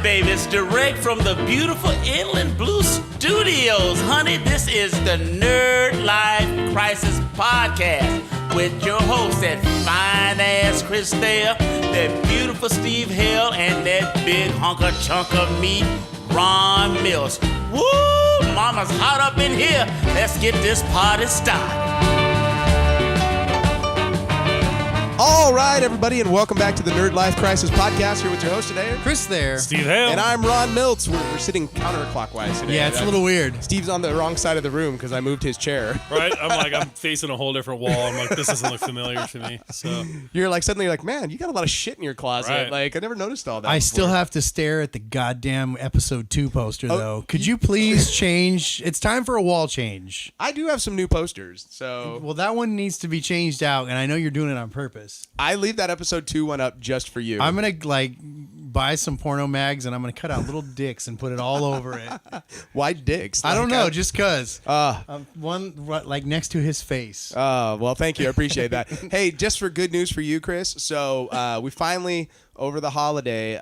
babies, direct from the beautiful Inland Blue Studios. Honey, this is the Nerdlife Crisis podcast with your host, that fine-ass Chris Thayer, that beautiful Steve Hale, and that big hunker chunk of meat, Ron Milts. Woo! Mama's hot up in here. Let's get this party started. All right, everybody, and welcome back to the Nerdlife Crisis podcast. Here with your host today, Chris Thayer, Steve Hale, and I'm Ron Milts. We're sitting counterclockwise today. Yeah, it's a little weird. Steve's on the wrong side of the room because I moved his chair. Right? I'm facing a whole different wall. I'm like, this doesn't look familiar to me. So You're like, suddenly you're like, man, you got a lot of shit in your closet. Right. Like, I never noticed all that. I before. still have to stare at the goddamn episode 2 poster, though. Could you please change? It's time for a wall change. I do have some new posters, so Well, that one needs to be changed out, and I know you're doing it on purpose. I leave that episode 2 one up just for you. I'm going to, buy some porno mags, and I'm going to cut out little dicks and put it all over it. Why dicks? I don't know, just because. Oh, Next to his face. well, thank you. I appreciate that. Hey, just for good news for you, Chris. So we finally, over the holiday,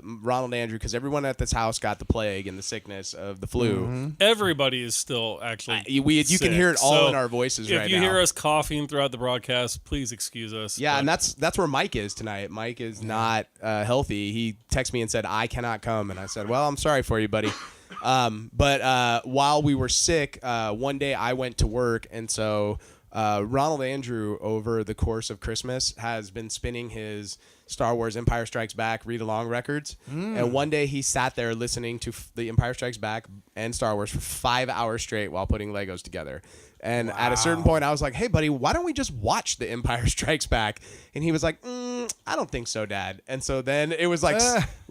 Ronald Andrew, because everyone at this house got the plague and the sickness of the flu. Mm-hmm. everybody is still actually You sick. can hear it all So in our voices right now. If you hear us coughing throughout the broadcast, please excuse us. Yeah, but- and that's where Mike is tonight. Mike is not healthy. He texted me and said, I cannot come. And I said, well, I'm sorry for you, buddy. But while we were sick, one day I went to work. And so Ronald Andrew, over the course of Christmas, has been spinning his Star Wars Empire Strikes Back read-along records. And one day he sat there listening to the Empire Strikes Back and Star Wars for 5 hours straight while putting Legos together. And at a certain point, I was like, hey, buddy, why don't we just watch The Empire Strikes Back? And he was like, I don't think so, Dad. And so then it was like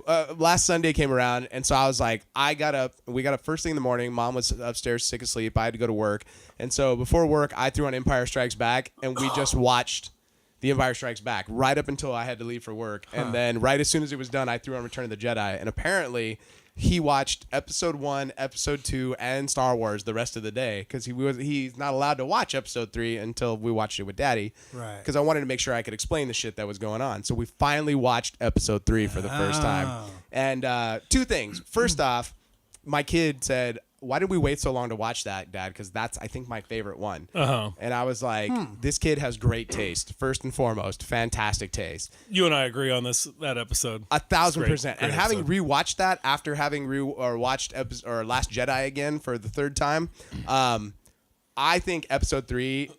last Sunday came around. And so I was like, I got up. We got up first thing in the morning. Mom was upstairs sick of sleep. I had to go to work. And so before work, I threw on Empire Strikes Back, and we just watched The Empire Strikes Back right up until I had to leave for work. And then right as soon as it was done, I threw on Return of the Jedi. And apparently he watched episode 1, episode 2, and Star Wars the rest of the day because he's not allowed to watch episode 3 until we watched it with Daddy. Right. Because I wanted to make sure I could explain the shit that was going on. So we finally watched episode 3 for the first time. And two things. First off, my kid said, why did we wait so long to watch that, Dad? Because that's, I think, my favorite one. And I was like, this kid has great taste, first and foremost. Fantastic taste. You and I agree on that episode. 1,000%. And having episode. rewatched that after having watched Last Jedi again for the third time, I think episode 3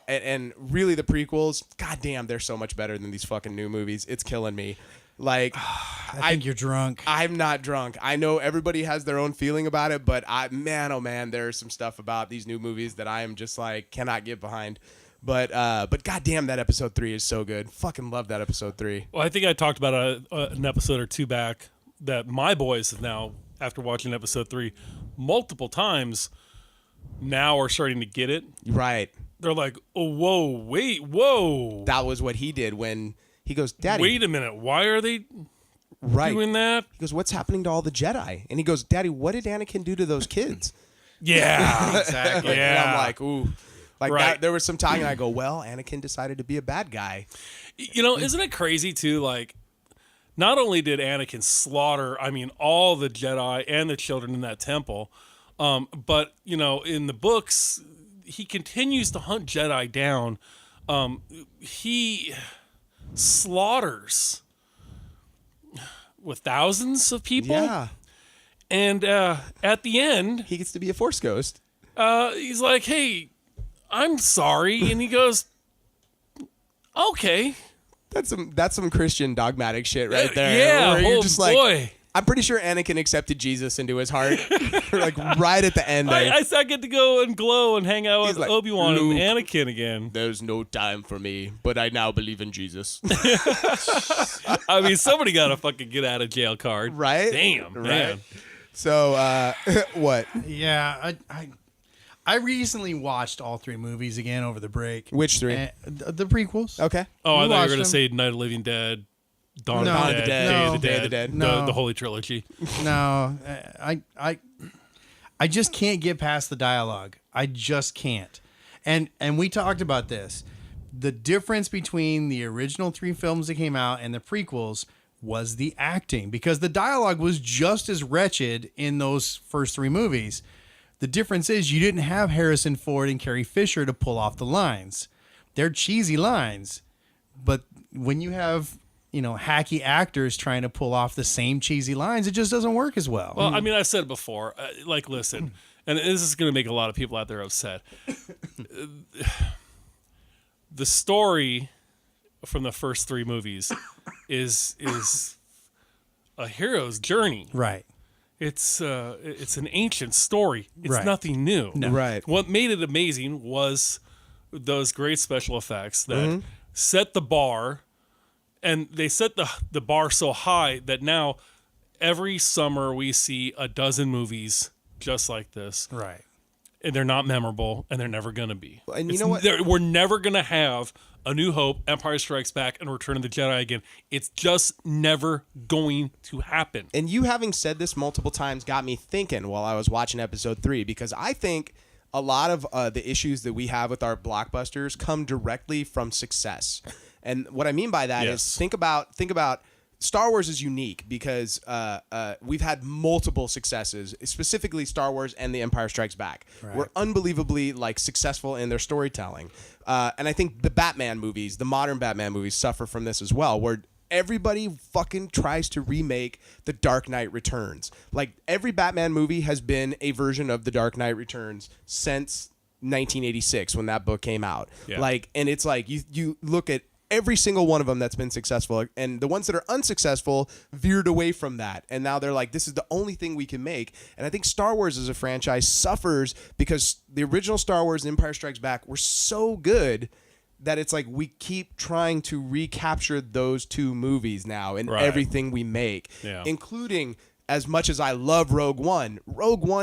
and really the prequels, goddamn, they're so much better than these fucking new movies. It's killing me. Like, I think you're drunk. I'm not drunk. I know everybody has their own feeling about it, but oh man, there's some stuff about these new movies that I am just like cannot get behind. But goddamn, that episode 3 is so good. Fucking love that episode 3. Well, I think I talked about an episode or two back that my boys have now, after watching episode 3 multiple times, now are starting to get it. Right. They're like, oh, whoa. That was what he did when he goes, Daddy. Wait a minute. Why are they doing that? He goes, what's happening to all the Jedi? And he goes, Daddy, what did Anakin do to those kids? Yeah. Exactly. Yeah. And I'm like, ooh. Like Right. that, there was some talk, and I go, well, Anakin decided to be a bad guy. You know, isn't it crazy too? Like, not only did Anakin slaughter, all the Jedi and the children in that temple, but in the books, he continues to hunt Jedi down. He slaughters with thousands of people. Yeah. And at the end, He gets to be a Force ghost. he's like, hey, I'm sorry. And he goes, okay. That's some Christian dogmatic shit right there. Yeah, where you're oh just like, boy. I'm pretty sure Anakin accepted Jesus into his heart, like right at the end there. I get to go and glow and hang out He's with like, Obi-Wan Luke. and Anakin again. There's no time for me, but I now believe in Jesus. Somebody got a fucking get out of jail card. Right? Damn, Right. man. So, what? Yeah, I recently watched all 3 movies again over the break. Which 3? The prequels. Okay. Oh, I thought you were watched going to them. say Night of the Living Dead, Dawn No. of Dawn the of the Dead, Dead. Day No. of the Day Dead, of the Dead. No. the Holy Trilogy. No, I just can't get past the dialogue. I just can't. And we talked about this. The difference between the original 3 films that came out and the prequels was the acting, because the dialogue was just as wretched in those first 3 movies. The difference is you didn't have Harrison Ford and Carrie Fisher to pull off the lines. They're cheesy lines, but when you have, hacky actors trying to pull off the same cheesy lines, it just doesn't work as well. Well, I mean, I've said it before. Listen, and this is going to make a lot of people out there upset. The story from the first 3 movies is a hero's journey. Right. It's an ancient story. It's Right. nothing new. No. Right. What made it amazing was those great special effects that set the bar, and they set the bar so high that now every summer we see a dozen movies just like this. Right. And they're not memorable, and they're never going to be. And you know what? We're never going to have A New Hope, Empire Strikes Back, and Return of the Jedi again. It's just never going to happen. And you having said this multiple times got me thinking while I was watching episode 3, because I think a lot of the issues that we have with our blockbusters come directly from success. And what I mean by that is think about Star Wars is unique because we've had multiple successes, specifically Star Wars and The Empire Strikes Back. Right. We're unbelievably successful in their storytelling. And I think the Batman movies, the modern Batman movies, suffer from this as well, where everybody fucking tries to remake The Dark Knight Returns. Every Batman movie has been a version of The Dark Knight Returns since 1986 when that book came out. Yeah. And it's you look at every single one of them that's been successful, and the ones that are unsuccessful veered away from that, and now they're this is the only thing we can make. And I think Star Wars as a franchise suffers because the original Star Wars and Empire Strikes Back were so good that it's we keep trying to recapture those 2 movies now in everything we make, including, as much as I love Rogue One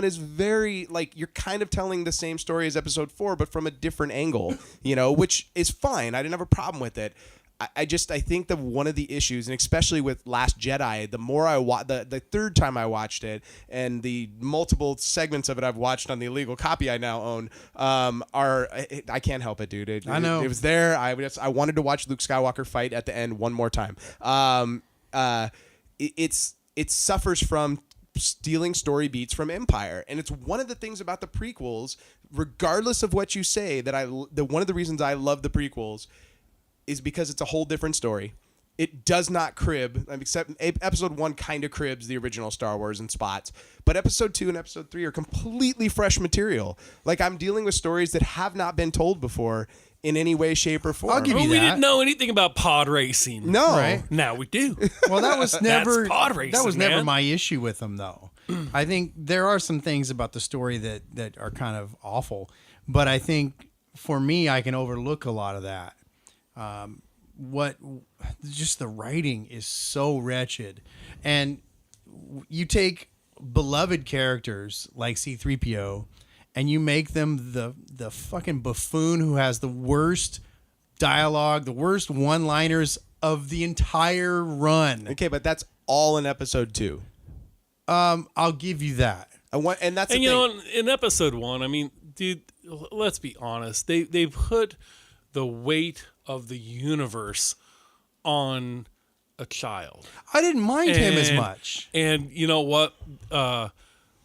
is very, you're kind of telling the same story as episode 4, but from a different angle, which is fine. I didn't have a problem with it. I think that one of the issues, and especially with Last Jedi, the more I the third time I watched it, and the multiple segments of it I've watched on the illegal copy I now own, I can't help it, dude. I know. It was there. I wanted to watch Luke Skywalker fight at the end one more time. It suffers from stealing story beats from Empire, and it's one of the things about the prequels, regardless of what you say, that one of the reasons I love the prequels is because it's a whole different story. It does not crib, except episode 1 kind of cribs the original Star Wars in spots, but episode 2 and episode 3 are completely fresh material. I'm dealing with stories that have not been told before in any way, shape, or form. I'll give you We that. didn't know anything about pod racing. No. Right. Now we do. Well, that was never pod racing, that was never man. my issue with them, though. I think there are some things about the story that are kind of awful, but I think for me, I can overlook a lot of that. Just the writing is so wretched, and you take beloved characters like C-3PO, and you make them the fucking buffoon who has the worst dialogue, the worst one-liners of the entire run. Okay, but that's all in episode 2. I'll give you that. And that's And the you thing. know, in episode 1, I mean, dude, let's be honest. They put the weight of the universe on a child. I didn't mind him as much. And you know what?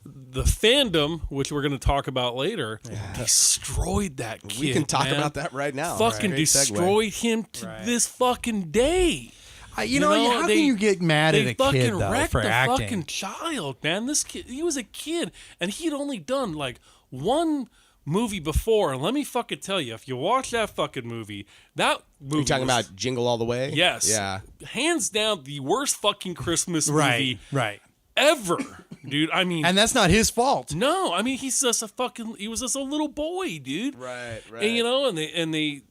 The fandom, which we're going to talk about later, destroyed that kid. We can talk man. about that right now. Fucking Great segue. destroyed him to this fucking day. How can you get mad at a kid though wrecked for the acting? fucking child, man. This kid, he was a kid, and he'd only done one movie before. And let me fucking tell you, if you watch that fucking movie, that movie. You talking about Jingle All the Way? Yes. Yeah. Hands down, the worst fucking Christmas movie Right. ever, dude. I mean, And that's not his fault. no, I mean he was just a little boy, dude. Right. And they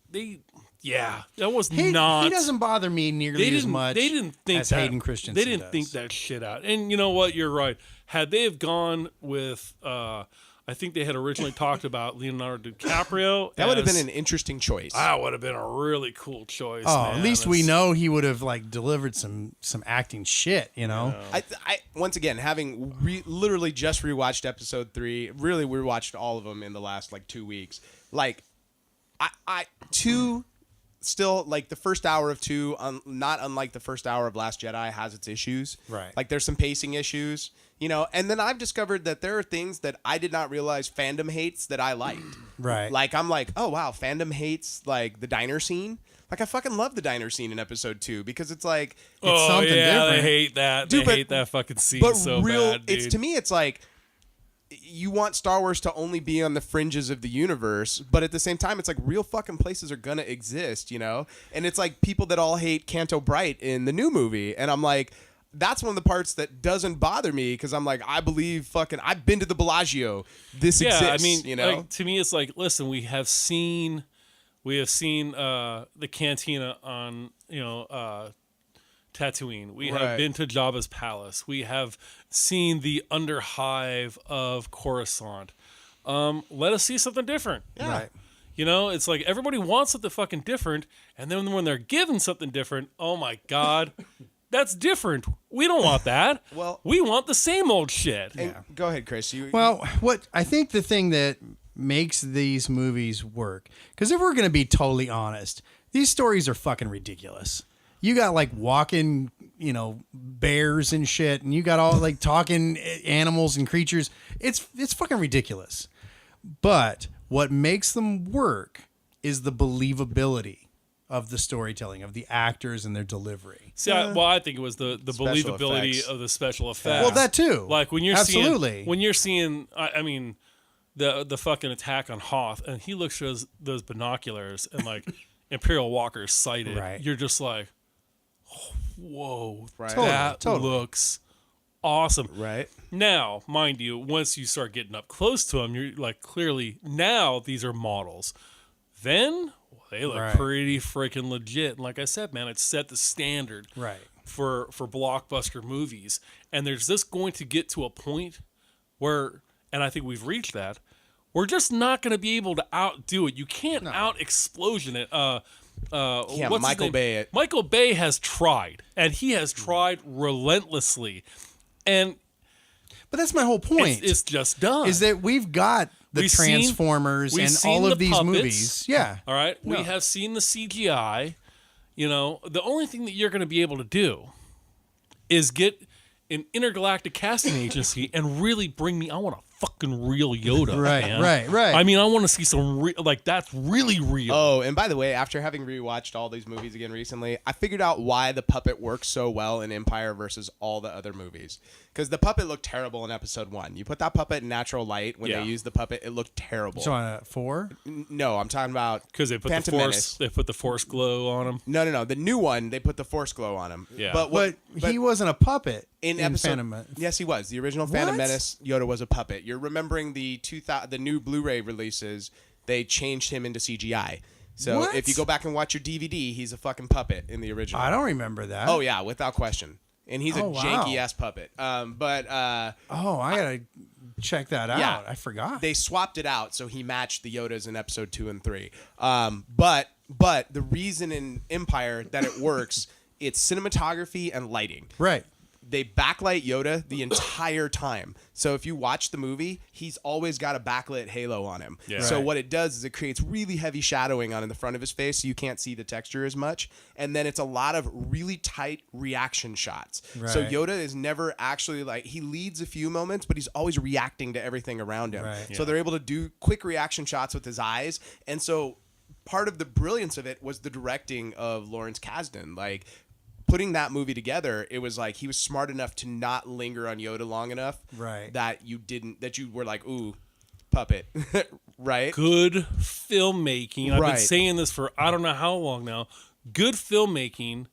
yeah, that was He not. doesn't bother me nearly as much. They didn't think as that, Hayden Christensen They didn't does. think that shit out. And you know what? You're right. Had they have gone with, I think they had originally talked about Leonardo DiCaprio. That would have been an interesting choice. That would have been a really cool choice. Oh, man. at least we It's- know he would have delivered some acting shit, you know. I once again, having literally just rewatched episode 3, really rewatched all of them in the last 2 weeks. Two still like the first hour of 2, not unlike the first hour of Last Jedi, has its issues. Right. Like there's some pacing issues, you know. And then I've discovered that there are things that I did not realize fandom hates that I liked. Right. Like I'm like, oh wow, fandom hates like the diner scene. Like I fucking love the diner scene in episode 2 because it's like it's something different. They hate that. Dude, They hate that fucking scene but so real, bad, dude. it's to me, it's like you want Star Wars to only be on the fringes of the universe, but at the same time, it's like real fucking places are gonna exist, you know. And it's like people that all hate Canto Bright in the new movie, and I'm like, that's one of the parts that doesn't bother me because I'm like, I believe fucking I've been to the Bellagio. This exists. I mean, you know. like, to me, it's like, listen, we have seen the cantina on Tatooine. We have been to Jabba's palace. We have seen the underhive of Coruscant. Let us see something different. Yeah. Right. You know, it's like everybody wants something fucking different, and then when they're given something different, oh my god, that's different. We don't want that. Well, we want the same old shit. And go ahead, Chris. Well, what I think the thing that makes these movies work, because if we're going to be totally honest, these stories are fucking ridiculous. You got like walking, bears and shit, and you got all like talking animals and creatures. It's fucking ridiculous. But what makes them work is the believability of the storytelling, of the actors and their delivery. See, I think it was the believability effects. of the special effects. Well, that too. Like when you're absolutely seeing, I mean, the fucking attack on Hoth, and he looks through those binoculars, and like Imperial Walker's sighted. Right. You're just like, whoa, Right. that Totally. looks awesome. Right. Now, mind you, once you start getting up close to them, you're like, clearly now these are models. Then they look Right. pretty freaking legit. And like I said, man, it set the standard right. for blockbuster movies. And there's just going to get to a point where, and I think we've reached that, we're just not going to be able to outdo it. You can't out explosion it. Yeah, what's his Michael name? Bay it. Michael Bay has tried, and he has tried relentlessly, and But that's my whole point. it's just done. is that we've got the We've seen- Transformers we've and seen all the of these puppets. movies. Yeah. All right, No. we have seen the CGI. The only thing that you're going to be able to do is get an intergalactic casting agency and really bring me. I want a fucking real Yoda. Right, man. right. I mean, I want to see some that's really real. Oh, and by the way, after having rewatched all these movies again recently, I figured out why the puppet works so well in Empire versus all the other movies. Because the puppet looked terrible in Episode 1. You put that puppet in natural light. When they used the puppet, it looked terrible. So on 4? No, I'm talking about Because they put Phantom the force, Menace. they put the force glow on him. No. The new one, they put the Force glow on him. Yeah. But he wasn't a puppet in episode, Phantom Menace. yes, he was. The original Phantom What? Menace, Yoda was a puppet. You're remembering the new Blu-ray releases. They changed him into CGI. So What? if you go back and watch your DVD, he's a fucking puppet in the original. I don't remember that. Oh yeah, without question. And he's a Oh, wow. janky ass puppet. Oh, I gotta check that out. Yeah. I forgot. They swapped it out so he matched the Yodas in episode 2 and 3. But the reason in Empire that it works, it's cinematography and lighting. right. They backlight Yoda the entire time. So if you watch the movie, he's always got a backlit halo on him. Yeah. So Right. what it does is it creates really heavy shadowing on in the front of his face so you can't see the texture as much. And then it's a lot of really tight reaction shots. So Right. Yoda is never actually like, he leads a few moments, but he's always reacting to everything around him. Right. So they're able to do quick reaction shots with his eyes. And so part of the brilliance of it was the directing of Lawrence Kasdan. Like, putting that movie together, it was like he was smart enough to not linger on Yoda long enough Right. that you were like, ooh, puppet, right? Good filmmaking. I've been Right. saying this for I don't know how long now. Good filmmaking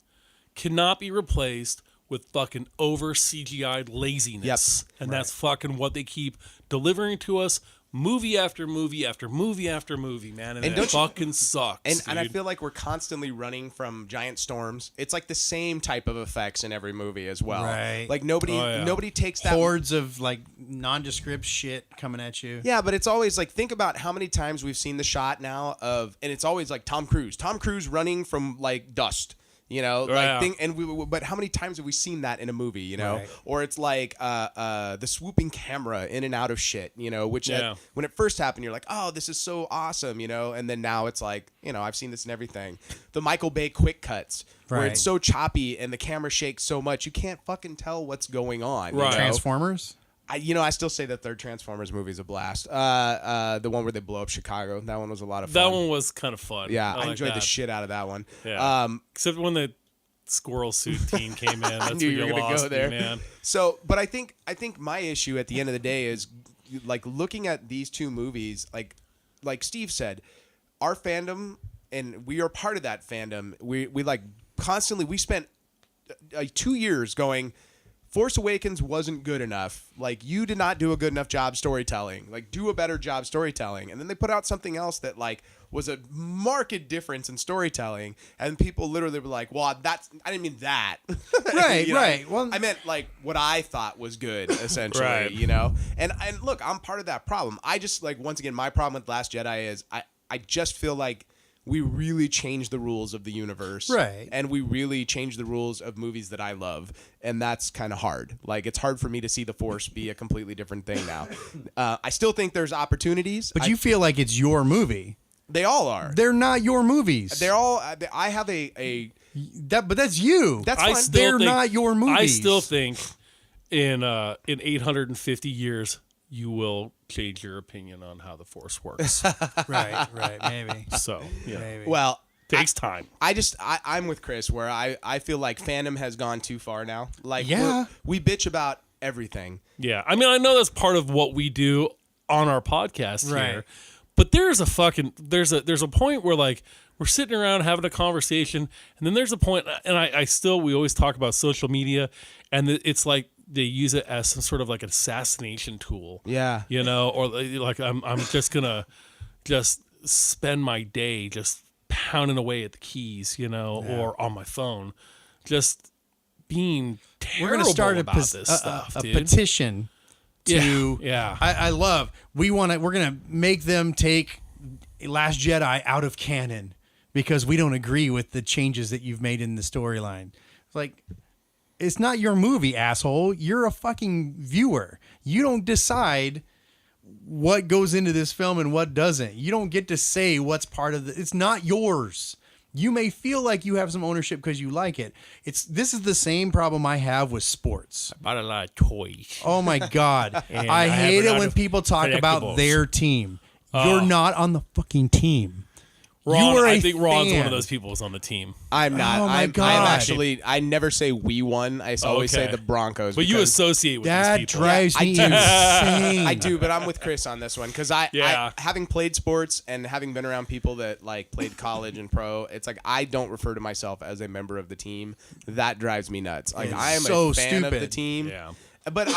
cannot be replaced with fucking over CGI'd laziness. Yep. And that's fucking what they keep delivering to us movie after movie after movie after movie, man. And And it don't you- fucking sucks. And I dude. feel like we're constantly running from giant storms. It's like the same type of effects in every movie as well. Right. Like nobody takes that. Hordes of like nondescript shit coming at you. Yeah, but it's always like, think about how many times we've seen the shot now of, and it's always like Tom Cruise running from like dust. You know, Right. but how many times have we seen that in a movie? You know, Right. or it's like the swooping camera in and out of shit. You know, which when it first happened, you're like, oh, this is so awesome. You know, and then now it's like, you know, I've seen this in everything. The Michael Bay quick cuts where Right. it's so choppy and the camera shakes so much you can't fucking tell what's going on. Right. You know? Transformers. I still say the third Transformers movie is a blast. The one where they blow up Chicago, that one was a lot of fun. That one was kind of fun. Yeah, I like enjoyed the that. shit out of that one. Yeah. Except when the squirrel suit team came in. That's knew where you were gonna lost go there. me, man. So, but I think my issue at the end of the day is like looking at these two movies, like Steve said, our fandom, and we are part of that fandom. We like constantly. We spent 2 years going, Force Awakens wasn't good enough. Like, you did not do a good enough job storytelling. Like, do a better job storytelling. And then they put out something else that, like, was a marked difference in storytelling. And people literally were like, well, I didn't mean that. Right, You know? right. Well, I meant, like, what I thought was good, essentially, Right. you know? And look, I'm part of that problem. I just, like, once again, my problem with Last Jedi is I just feel like we really changed the rules of the universe. Right. And we really changed the rules of movies that I love. And that's kind of hard. Like, it's hard for me to see the Force be a completely different thing now. I still think there's opportunities. but you feel like it's your movie. They all are. They're not your movies. They're all, I have But that's you. that's I fine. still They're think- not your movies. I still think in 850 years you will change your opinion on how the Force works. right, maybe. So yeah, Maybe. Well, takes time. I'm with Chris where I feel like fandom has gone too far now. Like, Yeah. we bitch about everything. Yeah, I mean, I know that's part of what we do on our podcast Right. here, but there's a point where like we're sitting around having a conversation, and then there's a point, and we always talk about social media, and it's like they use it as some sort of like an assassination tool. Yeah. You know, or like I'm just gonna just spend my day just pounding away at the keys, you know, or on my phone, just being terrible We're going to start about this stuff, a dude. petition to Yeah. I love. We're going to make them take Last Jedi out of canon because we don't agree with the changes that you've made in the storyline. It's like, it's not your movie, asshole. You're a fucking viewer. You don't decide what goes into this film and what doesn't. You don't get to say what's part of it's not yours. You may feel like you have some ownership because you like it. This is the same problem I have with sports. Bought a lot of toys. Oh my God. And I I have hate a it lot when of people talk about collectibles. their team. You're not on the fucking team. Ron, you are I a think Ron's one fan. of those people who's on the team. I'm not. Oh my I'm God. actually. I never say we won. I always say Okay. the Broncos. But you because associate with That these people. drives I me do. insane. I do, but I'm with Chris on this one because Yeah. I having played sports and having been around people that like played college and pro. It's like I don't refer to myself as a member of the team. That drives me nuts. Like It's I am so a fan of the stupid. team. Yeah. But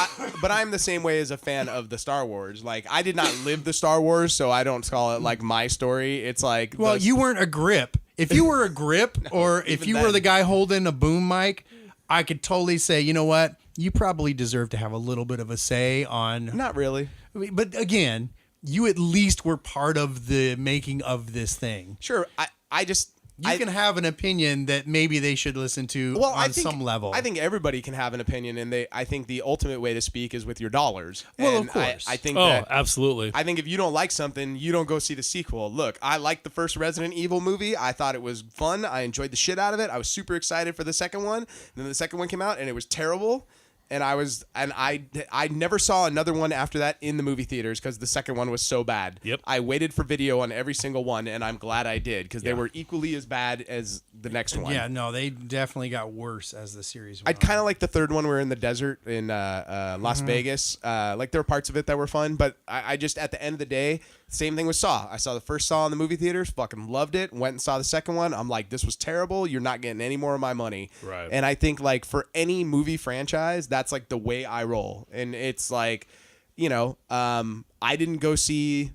I'm the same way as a fan of the Star Wars. Like I did not live the Star Wars, so I don't call it like my story. It's like Well, you weren't a grip. If you were a grip or if even you then. were the guy holding a boom mic, I could totally say, you know what? You probably deserve to have a little bit of a say on. not really. But again, you at least were part of the making of this thing. Sure, I just You can have an opinion that maybe they should listen to on some level. I think everybody can have an opinion, and I think the ultimate way to speak is with your dollars. Well, And of course. I think Oh, that. absolutely. I think if you don't like something, you don't go see the sequel. Look, I liked the first Resident Evil movie. I thought it was fun. I enjoyed the shit out of it. I was super excited for the second one. And then the second one came out, and it was terrible. And I never saw another one after that in the movie theaters because the second one was so bad. Yep. I waited for video on every single one, and I'm glad I did because they were equally as bad as the next one. Yeah, no, they definitely got worse as the series went I'd kind of like the third one. We're in the desert in Las Vegas. Like there were parts of it that were fun, but I just at the end of the day, same thing with Saw. I saw the first Saw in the movie theaters, fucking loved it. Went and saw the second one. I'm like, this was terrible. You're not getting any more of my money. Right. And I think like for any movie franchise, that's like the way I roll. And it's like, you know, I didn't go see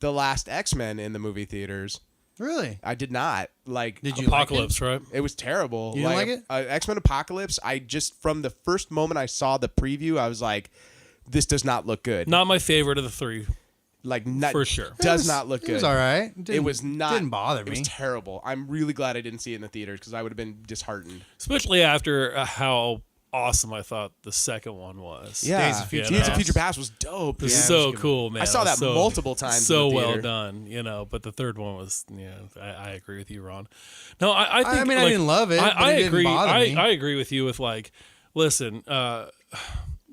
the last X-Men in the movie theaters. Really? I did not. Like, Did you Apocalypse, right? it was terrible. You didn't like it? X-Men Apocalypse, I just, from the first moment I saw the preview, I was like, this does not look good. Not my favorite of the three. Like, not, For sure. does not look good. It was all right. It was not. Didn't bother me. It was terrible. I'm really glad I didn't see it in the theaters because I would have been disheartened. Especially after how awesome I thought the second one was. Yeah, Days of Future Days of Past. Future Past was dope. It was dude. so cool, man. I saw that So- multiple times. So in the well theater. done, but the third one was, I agree with you, Ron. No, I think. I mean, I like, didn't love it, but I it didn't agree. bother me. I agree with you with like, listen,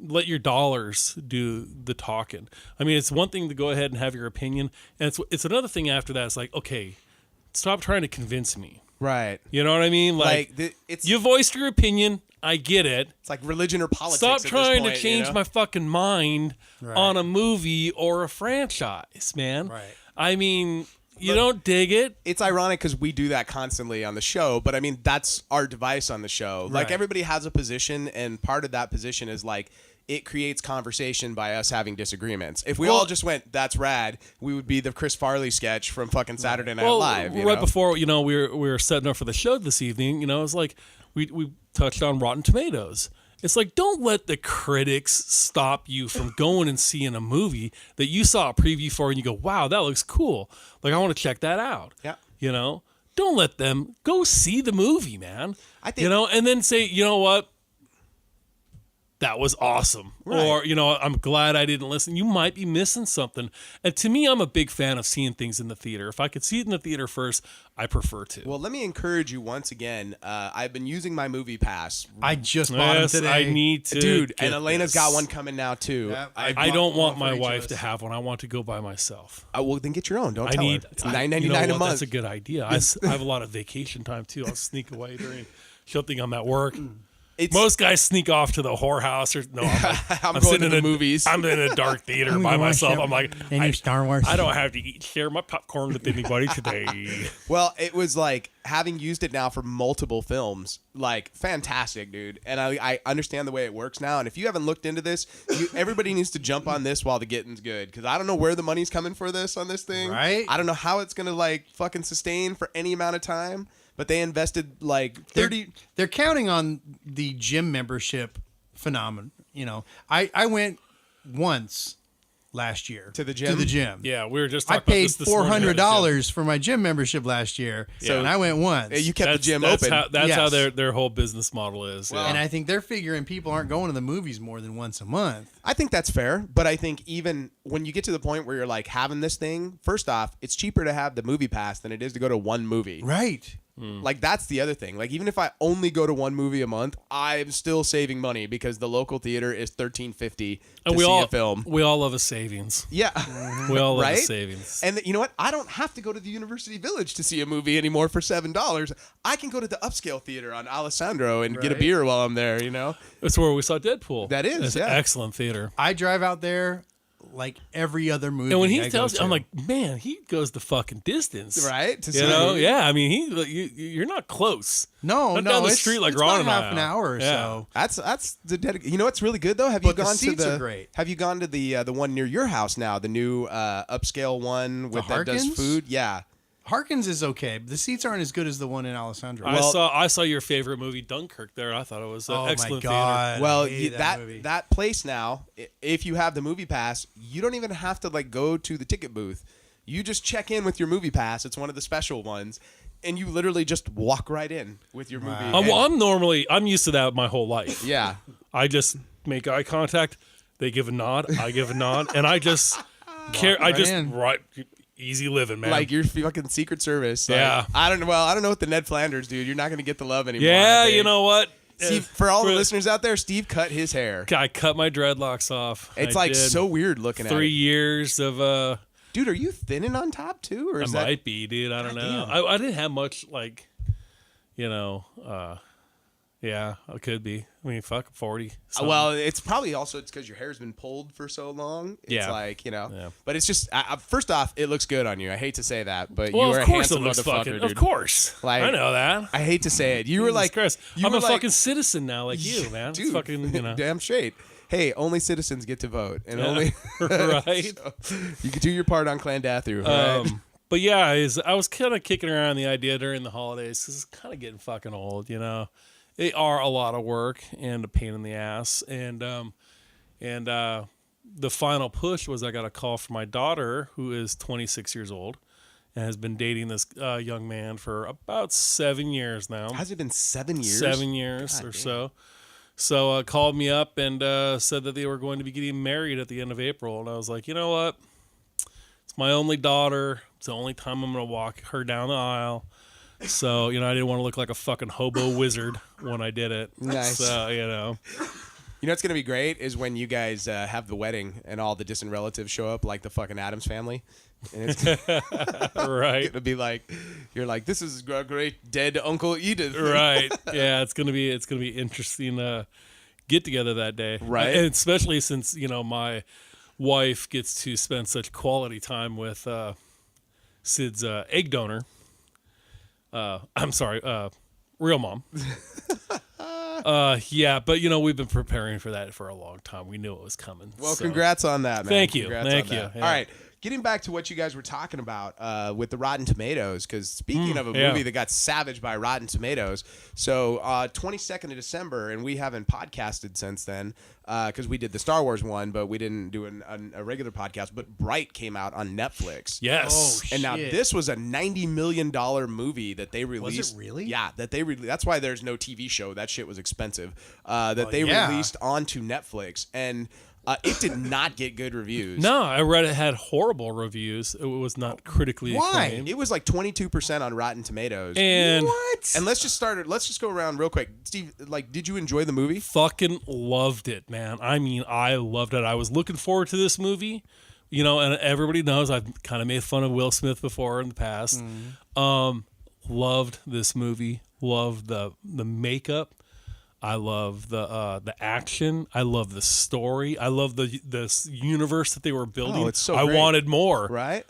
let your dollars do the talking. I mean, it's one thing to go ahead and have your opinion, and it's another thing after that. It's like, okay, stop trying to convince me. Right. You know what I mean? Like it's you voiced your opinion. I get it. it's like religion or politics. Stop at this trying point, to change my fucking mind on a movie or a franchise, man. Right. I mean, you don't dig it. It's ironic because we do that constantly on the show, but I mean that's our device on the show. Like Right. everybody has a position, and part of that position is like it creates conversation by us having disagreements. If we all just went, "That's rad," we would be the Chris Farley sketch from fucking Saturday Night Live. You right know? before we were setting up for the show this evening, it's like we touched on Rotten Tomatoes. It's like, don't let the critics stop you from going and seeing a movie that you saw a preview for and you go, wow, that looks cool. Like, I want to check that out. Yeah. Don't let them go see the movie, man. I think- and then say, you know what? That was awesome. Right. Or, I'm glad I didn't listen. You might be missing something. And to me, I'm a big fan of seeing things in the theater. If I could see it in the theater first, I prefer to. Well, let me encourage you once again. I've been using my movie pass, I just bought them Yes, today. I need to. dude, get and Elena's this. got one coming now too. Yeah, I don't want my one for each wife of to us. have one. I want to go by myself. Well, then get your own. Don't I tell need. her. It's I- $9.99 you know a what? month. That's a good idea. I have a lot of vacation time too. I'll sneak away during. She'll think I'm at work. It's- Most guys sneak off to the whorehouse. Or no, I'm going sitting to in the a movies. I'm in a dark theater by myself. I'm like, Any Star Wars. I don't have to share my popcorn with anybody today. Well, it was like having used it now for multiple films, like fantastic, dude. And I understand the way it works now. And if you haven't looked into this, everybody needs to jump on this while the getting's good, because I don't know where the money's coming for this on this thing. Right. I don't know how it's gonna like fucking sustain for any amount of time. But they invested like 30. They're counting on the gym membership phenomenon. I went once last year To the gym? Yeah, we were just I talking about paid this morning at the gym. $400 for my gym membership last year, So- and I went once. You kept the gym that's open. That's how Yes. their whole business model is. Well, yeah. And I think they're figuring people aren't going to the movies more than once a month. I think that's fair, but I think even when you get to the point where you're like having this thing, first off, it's cheaper to have the movie pass than it is to go to one movie. Right. Like that's the other thing. Like even if I only go to one movie a month, I'm still saving money because the local theater is $13.50 to And we see all a film. we all love a savings. Yeah. We all love Right? a savings. And you know what? I don't have to go to the University Village to see a movie anymore for $7. I can go to the upscale theater on Alessandro and get a Right. beer while I'm there, That's where we saw Deadpool. That is, It's yeah. an excellent theater. I drive out there like every other movie. And when he I tells go you, I'm to. like, man, he goes the fucking distance, Right? To You see a know, movie. yeah. I mean, you're not close. no, Not no, down the it's- street like it's Ron about and I half an are. hour or Yeah. so. That's the you know what's really good though? Have you But the gone seats to the are great. Have you gone to the one near your house now? The new upscale one with that does Harkins? food? Yeah. Harkins is okay, but the seats aren't as good as the one in Alessandro. I saw your favorite movie, Dunkirk. There, I thought it was an oh excellent my god! theater. Well, I hated that movie. that place now, if you have the movie pass, you don't even have to like go to the ticket booth. You just check in with your movie pass. It's one of the special ones, and you literally just walk right in with your movie. Wow. And- I'm used to that my whole life. yeah. I just make eye contact. They give a nod. I give a nod, and I just care. I right just in. easy living, man. Like your fucking Secret Service. Like, Yeah. I don't know what the Ned Flanders, dude. You're not going to get the love anymore. yeah, I think. you know what? Steve, for all the listeners out there, Steve cut his hair. I cut my dreadlocks off. It's I like did. so weird looking at 3 it. years of Dude, are you thinning on top too, or I is that? might be, dude. I don't know. Goddamn. I didn't have much, like, yeah, I could be. I mean, fuck, 40. something. Well, it's probably also it's because your hair's been pulled for so long. It's Yeah. like Yeah. But it's just first off, it looks good on you. I hate to say that, but well, you are of a course it handsome looks motherfucker, fucking. dude. Of course, Like, I know that. I hate to say it. You were Jesus like, Christ. you I'm were a like, fucking citizen now, like you, man. It's dude, fucking, damn straight. Hey, only citizens get to vote, and only right. so, you can do your part on Clan Dathu. Right? But yeah, I was kind of kicking around the idea during the holidays because it's kind of getting fucking old, you know. They are a lot of work and a pain in the ass, and the final push was I got a call from my daughter, who is 26 years old and has been dating this young man for about 7 years now. Has it been 7 years? 7 years God or damn. so. So called me up and said that they were going to be getting married at the end of April. And I was like, you know what? It's my only daughter. It's the only time I'm going to walk her down the aisle. So, I didn't want to look like a fucking hobo wizard when I did it. Nice. So, You know what's going to be great is when you guys have the wedding and all the distant relatives show up, like the fucking Addams family. And it's right. going to be like, you're like, this is a great dead Uncle Edith. Right. Yeah, it's gonna be interesting get together that day. Right. And especially since, my wife gets to spend such quality time with Sid's egg donor. I'm sorry, real mom. Yeah, but we've been preparing for that for a long time. We knew it was coming. Well, so. congrats on that, man. Thank you. Congrats Thank on you. that. Yeah. All right. Getting back to what you guys were talking about with the Rotten Tomatoes, because speaking of a movie that got savaged by Rotten Tomatoes, so 22nd of December, and we haven't podcasted since then because we did the Star Wars one, but we didn't do a regular podcast, but Bright came out on Netflix. Yes. And now this was a $90 million movie that they released. Was it really? Yeah, that they released. That's why there's no TV show. That shit was expensive. That they released onto Netflix. And it did not get good reviews. No, I read it had horrible reviews. It was not critically acclaimed. It was like 22% on Rotten Tomatoes. And What? And let's just go around real quick. Steve, did you enjoy the movie? fucking loved it, man. I mean, I loved it. I was looking forward to this movie, and everybody knows I've kind of made fun of Will Smith before in the past. Loved this movie. Loved the makeup. I love the action. I love the story. I love this universe that they were building. it's so I great. wanted more. Right?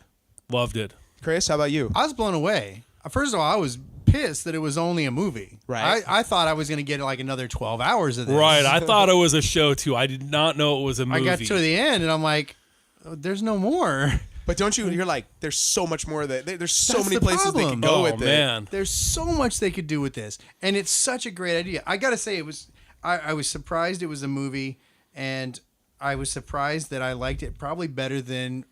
Loved it. Chris, how about you? I was blown away. First of all, I was pissed that it was only a movie. Right. I thought I was going to get like another 12 hours of this. Right. I thought it was a show too. I did not know it was a movie. I got to the end and I'm like, oh, there's no more. But don't you? You're like, there's so much more there's so That's many the places they problem. can go Oh with it. man. There's so much they could do with this. And it's such a great idea. I got to say, I was surprised it was a movie, and I was surprised that I liked it probably better than...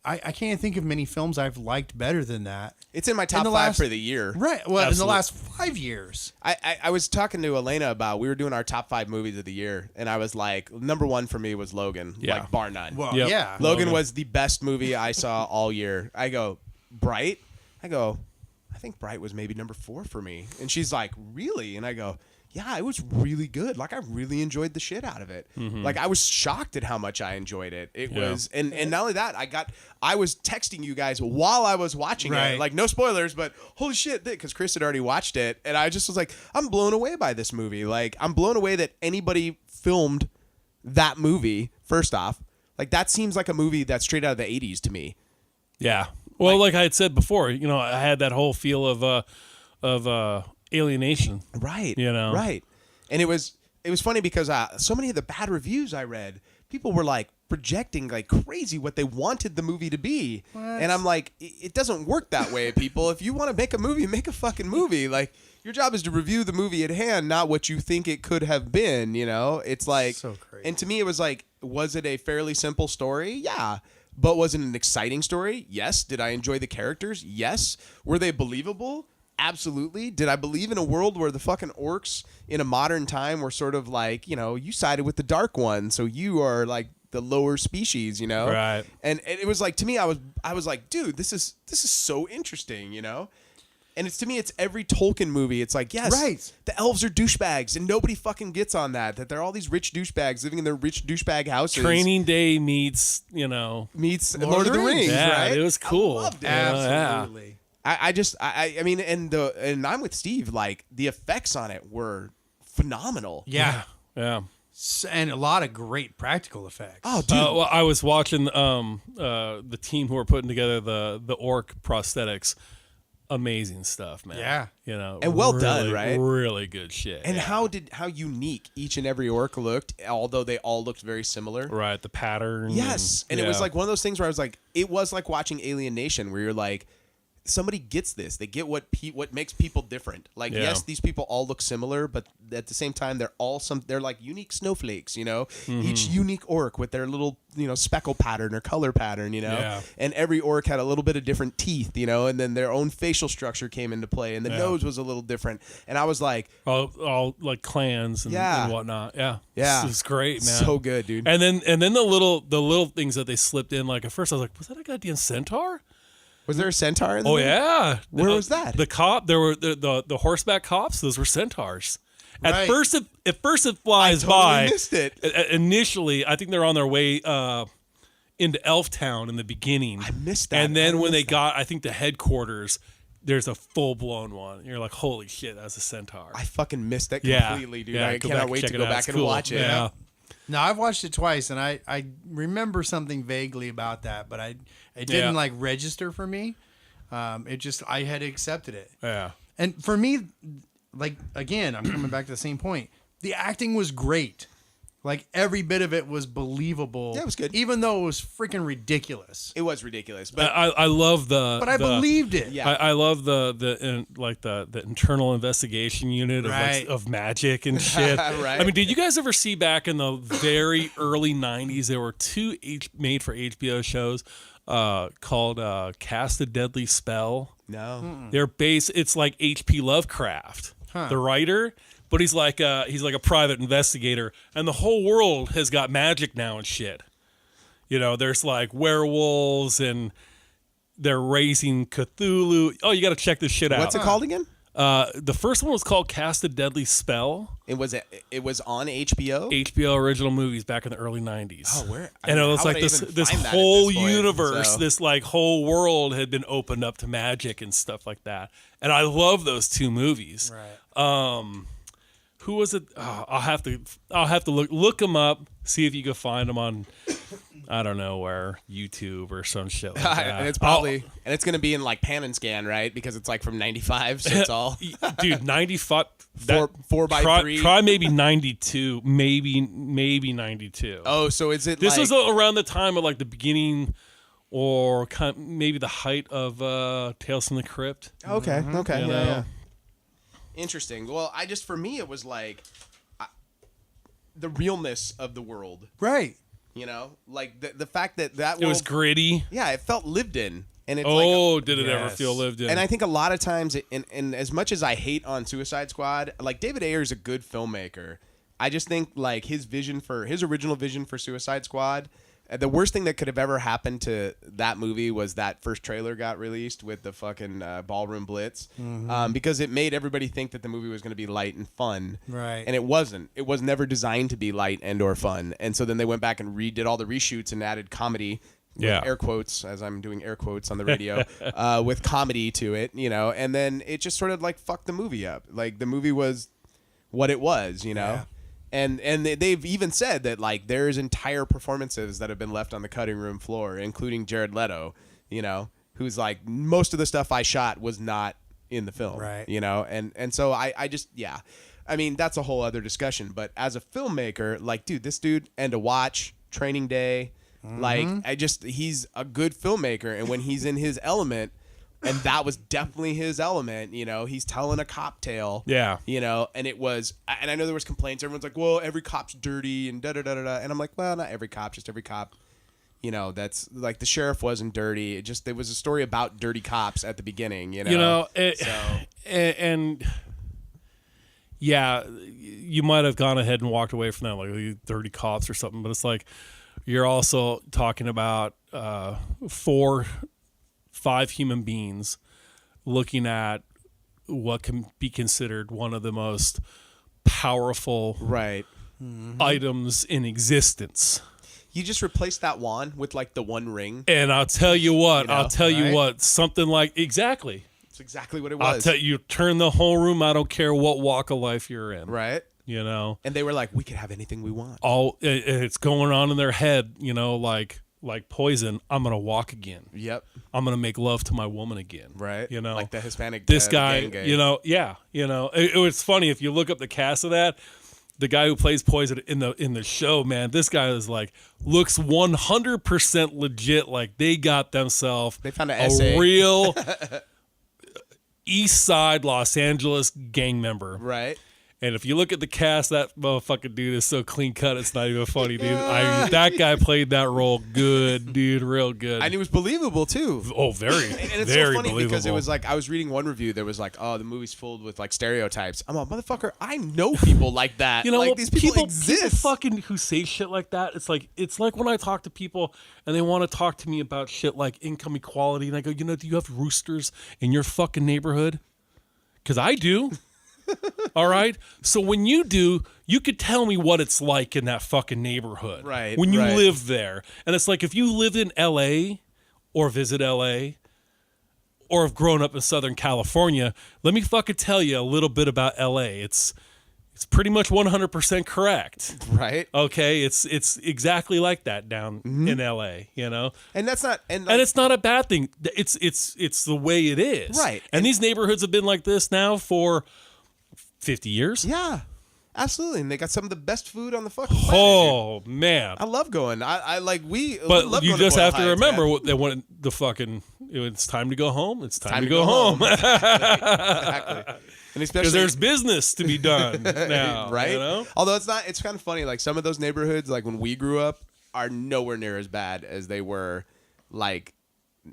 I can't think of many films I've liked better than that. It's in my top the 5 last- for the year. Right. Well, in the Absolutely. last 5 years. I was talking to Elena about, we were doing our top 5 movies of the year, and I was like, number 1 for me was Logan, Yeah. like bar none. Well, Yep. yeah. Logan was the best movie I saw all year. I go, Bright? I go, I think Bright was maybe number 4 for me. And she's like, really? And I go, yeah, it was really good. Like, I really enjoyed the shit out of it. Like, I was shocked at how much I enjoyed it. It was, and not only that, I was texting you guys while I was watching Right. it. Like, no spoilers, but holy shit, because Chris had already watched it. And I just was like, I'm blown away by this movie. Like, I'm blown away that anybody filmed that movie, first off. Like, that seems like a movie that's straight out of the 80s to me. Yeah. Well, like I had said before, I had that whole feel of alienation. Right. Right. And it was funny because so many of the bad reviews I read, people were like projecting like crazy what they wanted the movie to be. And I'm like, it doesn't work that way, people. If you want to make a movie, make a fucking movie. Like, your job is to review the movie at hand, not what you think it could have been, It's like, So crazy. and to me it was like, was it a fairly simple story? Yeah. But was it an exciting story? Yes. Did I enjoy the characters? Yes. Were they believable? Absolutely. Did I believe in a world where the fucking orcs in a modern time were sort of like, you sided with the dark one, so you are like the lower species, Right. And it was like, to me, I was like, dude, this is so interesting, And it's, to me, it's every Tolkien movie. It's like, yes, Right. the elves are douchebags, and nobody fucking gets on that they're all these rich douchebags living in their rich douchebag houses. Training Day meets, Meets Lord of the Rings, yeah, right? it was cool. I loved it. Absolutely. I mean, and I'm with Steve. Like, the effects on it were phenomenal. Yeah. Yeah. And a lot of great practical effects. Oh, dude. Well, I was watching the team who were putting together the orc prosthetics. Amazing stuff, man. Yeah. And well done, really, right? Really good shit. And yeah. how unique each and every orc looked, although they all looked very similar. Right, the pattern. Yes, and it yeah. was like one of those things where I was like, it was like watching Alien Nation, where you're like, somebody gets this. They get what makes people different. Like, yes, these people all look similar, but at the same time, they're like unique snowflakes, you know? Each unique orc with their little, you know, speckle pattern or color pattern, you know? Yeah. And every orc had a little bit of different teeth, you know? And then their own facial structure came into play, and the nose was a little different. And I was like... all like clans and whatnot. Yeah. Yeah. This is great, man. So good, dude. And then the little things that they slipped in, like at first I was like, was that a goddamn centaur? Was there a centaur in the movie? Yeah. Where was that? The cop, there were the horseback cops, those were centaurs. At Right. first it flies I by. totally missed it. Initially, I think they're on their way into Elftown in the beginning. I missed that. And then when they got, I think, the headquarters, there's a full-blown one. And you're like, holy shit, that's a centaur. I fucking missed that Yeah. completely, dude. Yeah, I go cannot back, wait check to it go out. back It's and cool. watch it. Yeah. No, I've watched it twice, and I remember something vaguely about that, but it didn't like register for me. It just, I had accepted it. Yeah. And for me, like, again, I'm coming back to the same point. The acting was great. Like, every bit of it was believable. Yeah, it was good. Even though it was freaking ridiculous. It was ridiculous, but I love the... But I believed it. Yeah. I love the internal investigation unit of, Right. of magic and shit. Right. I mean, did you guys ever see back in the very early 90s, there were two made for HBO shows called Cast a Deadly Spell? no. They're based, it's like H.P. Lovecraft, the writer, but he's like a private investigator, and the whole world has got magic now and shit. You know, there's like werewolves and they're raising Cthulhu. Oh, you got to check this shit out. What's it called again? The first one was called Cast a Deadly Spell. It was on HBO. HBO original movies back in the early 90s. Oh, where? And it was how like would I this even this find that at whole this point? universe, So- this like whole world had been opened up to magic and stuff like that. And I love those two movies. Right. Who was it? Oh, I'll have to look them up, see if you can find them on I don't know where, YouTube or some shit like that. And it's probably and it's gonna be in like pan and scan, right? Because it's like from '95, so it's all Dude, 95 four by try, 3. Try maybe 92, maybe 92. Oh, so is it? This like, was around the time of like the beginning or kind of maybe the height of Tales from the Crypt. okay, okay, You yeah, know? yeah. Interesting. Well, for me, it was like the realness of the world. Right. You know, like the fact that It was world, gritty. yeah, it felt lived in, and it's Oh, like, did it ever yes. feel lived in? and I think a lot of times, and as much as I hate on Suicide Squad, like David Ayer is a good filmmaker. I just think like his original vision for Suicide Squad. The worst thing that could have ever happened to that movie was that first trailer got released with the fucking ballroom blitz, because it made everybody think that the movie was going to be light and fun, Right. and it wasn't. It was never designed to be light and or fun, and so then they went back and redid all the reshoots and added comedy, with Yeah. air quotes, as I'm doing air quotes on the radio, with comedy to it, you know, and then it just sort of like fucked the movie up. Like the movie was what it was, you know. Yeah. And they've even said that like there's entire performances that have been left on the cutting room floor, including Jared Leto, you know, who's like most of the stuff I shot was not in the film, Right. you know, and so I just I mean that's a whole other discussion. But as a filmmaker, like this dude and to watch Training Day, like he's a good filmmaker, and when he's in his element. And that was definitely his element, you know. He's telling a cop tale, Yeah. you know. And it was, and I know there was complaints. Everyone's like, "Well, every cop's dirty," and da da da da da. And I'm like, "Well, not every cop, just every cop." You know, that's like the sheriff wasn't dirty. It just there was a story about dirty cops at the beginning, you know. You know, and yeah, you might have gone ahead and walked away from that like you dirty cops or something, but it's like you're also talking about 5 human beings looking at what can be considered one of the most powerful right. items in existence. You just replaced that wand with like the one ring. And I'll tell you what, right? Something like exactly. It's exactly what it I'll was. tell you, turn the whole room. I don't care what walk of life you're in. right. You know, And they were like, "We could have anything we want." it's going on in their head. You know, like Poison. I'm gonna walk again. Yep. I'm gonna make love to my woman again. Right. You know, like the Hispanic. this guy. gang. You know, yeah. You know, it was funny if you look up the cast of that. The guy who plays Poison in the show, man, this guy is like looks 100% legit. Like they got themselves They found an a essay. real East Side Los Angeles gang member. Right. And if you look at the cast, that motherfucking dude is so clean cut, it's not even funny, dude. That guy played that role good, dude, real good. And he was believable too. Oh, very, And it's very so funny believable. because it was like I was reading one review that was like, "Oh, the movie's filled with like stereotypes." I'm like, "Motherfucker, I know people like that. You know, like these people exist." People fucking who say shit like that. It's like when I talk to people and they want to talk to me about shit like income equality, and I go, do you have roosters in your fucking neighborhood? Because I do. All right. So when you do, you could tell me what it's like in that fucking neighborhood. Right. When you right. live there. And it's like if you lived in LA or visit LA or have grown up in Southern California, let me fucking tell you a little bit about LA. It's pretty much 100% correct. Right. Okay. It's exactly like that down in LA, And that's not and it's not a bad thing. It's the way it is. Right. And these neighborhoods have been like this now for 50 years? Yeah, absolutely. And they got some of the best food on the fucking planet. Oh, man. I love going. I like we. But love you going just Boyle have to Heights, remember man. what they want the fucking, it's time to go home. It's time to go home. Exactly. And especially Because there's business to be done now. right? You know? Although it's kind of funny. Like some of those neighborhoods, like when we grew up, are nowhere near as bad as they were, like,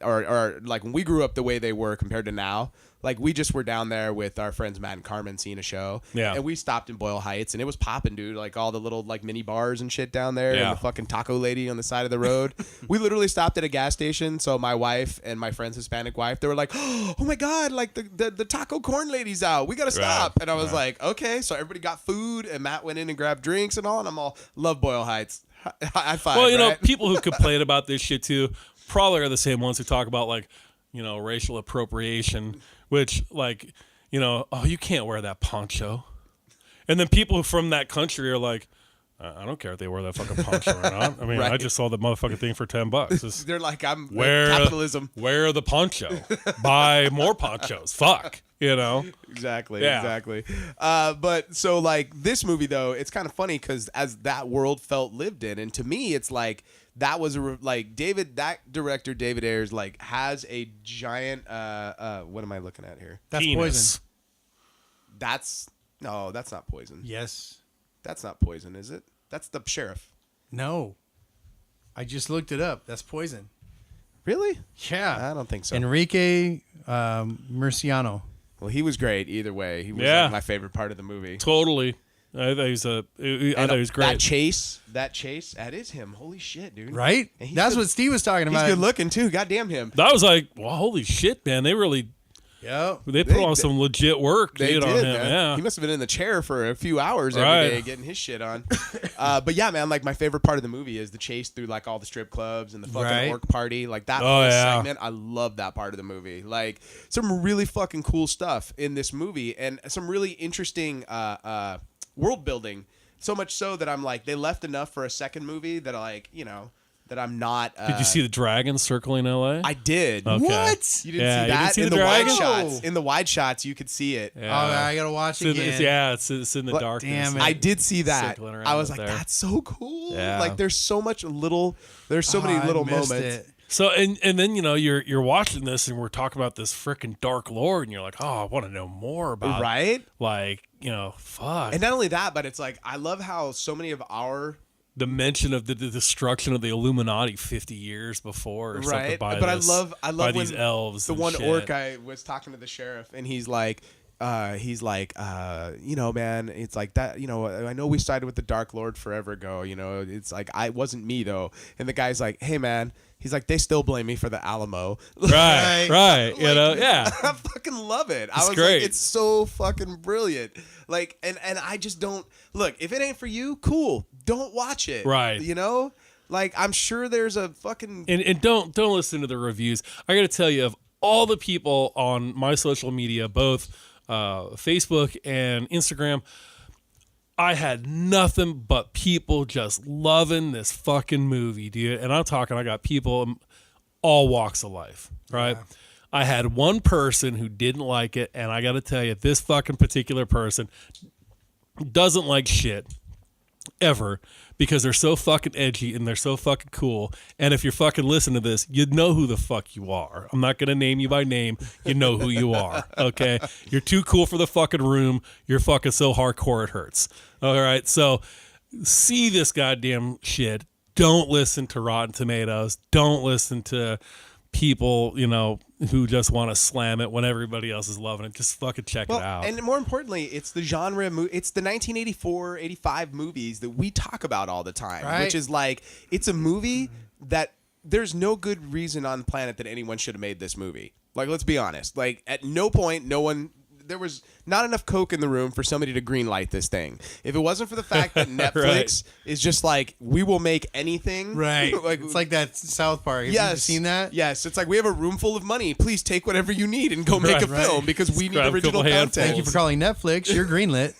or like when we grew up the way they were compared to now. Like we just were down there with our friends Matt and Carmen seeing a show. Yeah. And we stopped in Boyle Heights and it was popping, dude. Like all the little like mini bars and shit down there. Yeah. And the fucking taco lady on the side of the road. We literally stopped at a gas station. So my wife and my friend's Hispanic wife, they were like, "Oh my God, like the taco corn lady's out. We gotta stop." Right. And I was like, okay. So everybody got food and Matt went in and grabbed drinks and all. And I'm all, love Boyle Heights. High five. Well, right? people who complain about this shit too probably are the same ones who talk about like, racial appropriation, which like, oh, you can't wear that poncho. And then people from that country are like, I don't care if they wear that fucking poncho or not. I mean, Right. I just saw the motherfucking thing for $10. It's, They're like, I'm wear capitalism. Wear the poncho. Buy more ponchos. Fuck. Exactly. Yeah. Exactly. But so like this movie though, it's kind of funny because as that world felt lived in, and to me, it's like that was that director David Ayers like has a giant. What am I looking at here? That's Penis. poison. That's not poison. Yes. That's not poison, is it? That's the sheriff. No. I just looked it up. That's poison. Really? Yeah. I don't think so. Enrique Murciano. Well, he was great either way. He was Yeah. like, my favorite part of the movie. Totally. I thought he was great. That chase, that is him. Holy shit, dude. Right? And he's That's good- what Steve was talking He's about. good looking too. Goddamn him. That was like, well, holy shit, man. They really Yep. they put on some legit work, They dude, did, on him. man. Yeah. He must have been in the chair for a few hours Right. every day getting his shit on. But yeah, man, like my favorite part of the movie is the chase through like all the strip clubs and the fucking Right. orc party. Like that Oh, whole yeah. segment. I love that part of the movie. Like some really fucking cool stuff in this movie and some really interesting world building. So much so that I'm like, they left enough for a second movie that that I'm not. Did you see the dragon circling LA? I did. Okay. What? You didn't Yeah, see you that didn't see in the the wide dragon? shots. In the wide shots, you could see it. Oh, I gotta watch It's again. it's in the But darkness. damn it. I did see that. Circling around I was up like, there. that's so cool. Yeah. Like there's so many little I missed moments. it. So and then you're watching this and we're talking about this freaking dark lore and you're like, oh, I want to know more about Right? like fuck And not only that, but it's like I love how so many of our the mention of the destruction of the Illuminati 50 years before or something right. by But this, I love by these when elves. the and one shit. orc I was talking to the sheriff and he's like man, it's like that, I know we sided with the Dark Lord forever ago, it's like it wasn't me though. And the guy's like, hey man, he's like, they still blame me for the Alamo. Right. Like, Yeah. I fucking love it. I It's was great. like, it's so fucking brilliant. Like, and I just don't look, if it ain't for you, cool. Don't watch it. Right. Like I'm sure there's a fucking And don't listen to the reviews. I got to tell you, of all the people on my social media, both Facebook and Instagram, I had nothing but people just loving this fucking movie, dude. And I'm talking, I got people in all walks of life, right? Yeah. I had one person who didn't like it, and I got to tell you, this fucking particular person doesn't like shit ever because they're so fucking edgy and they're so fucking cool. And if you're fucking listening to this, you know who the fuck you are. I'm not gonna name you by name. You know who you are. Okay, you're too cool for the fucking room. You're fucking so hardcore it hurts. All right, so see this goddamn shit. Don't listen to Rotten Tomatoes. Don't listen to people, who just want to slam it when everybody else is loving it. Just fucking check it out. And more importantly, it's the genre, it's the 1984, 85 movies that we talk about all the time, right? Which is like, it's a movie that there's no good reason on the planet that anyone should have made this movie. Like, let's be honest. Like, at no point, there was not enough coke in the room for somebody to greenlight this thing. If it wasn't for the fact that Netflix is just like, we will make anything. Right. Like, it's like that South Park. Have you seen that? Yes. It's like, we have a room full of money. Please take whatever you need and go make a film because we need original content. Thank you for calling Netflix. You're greenlit.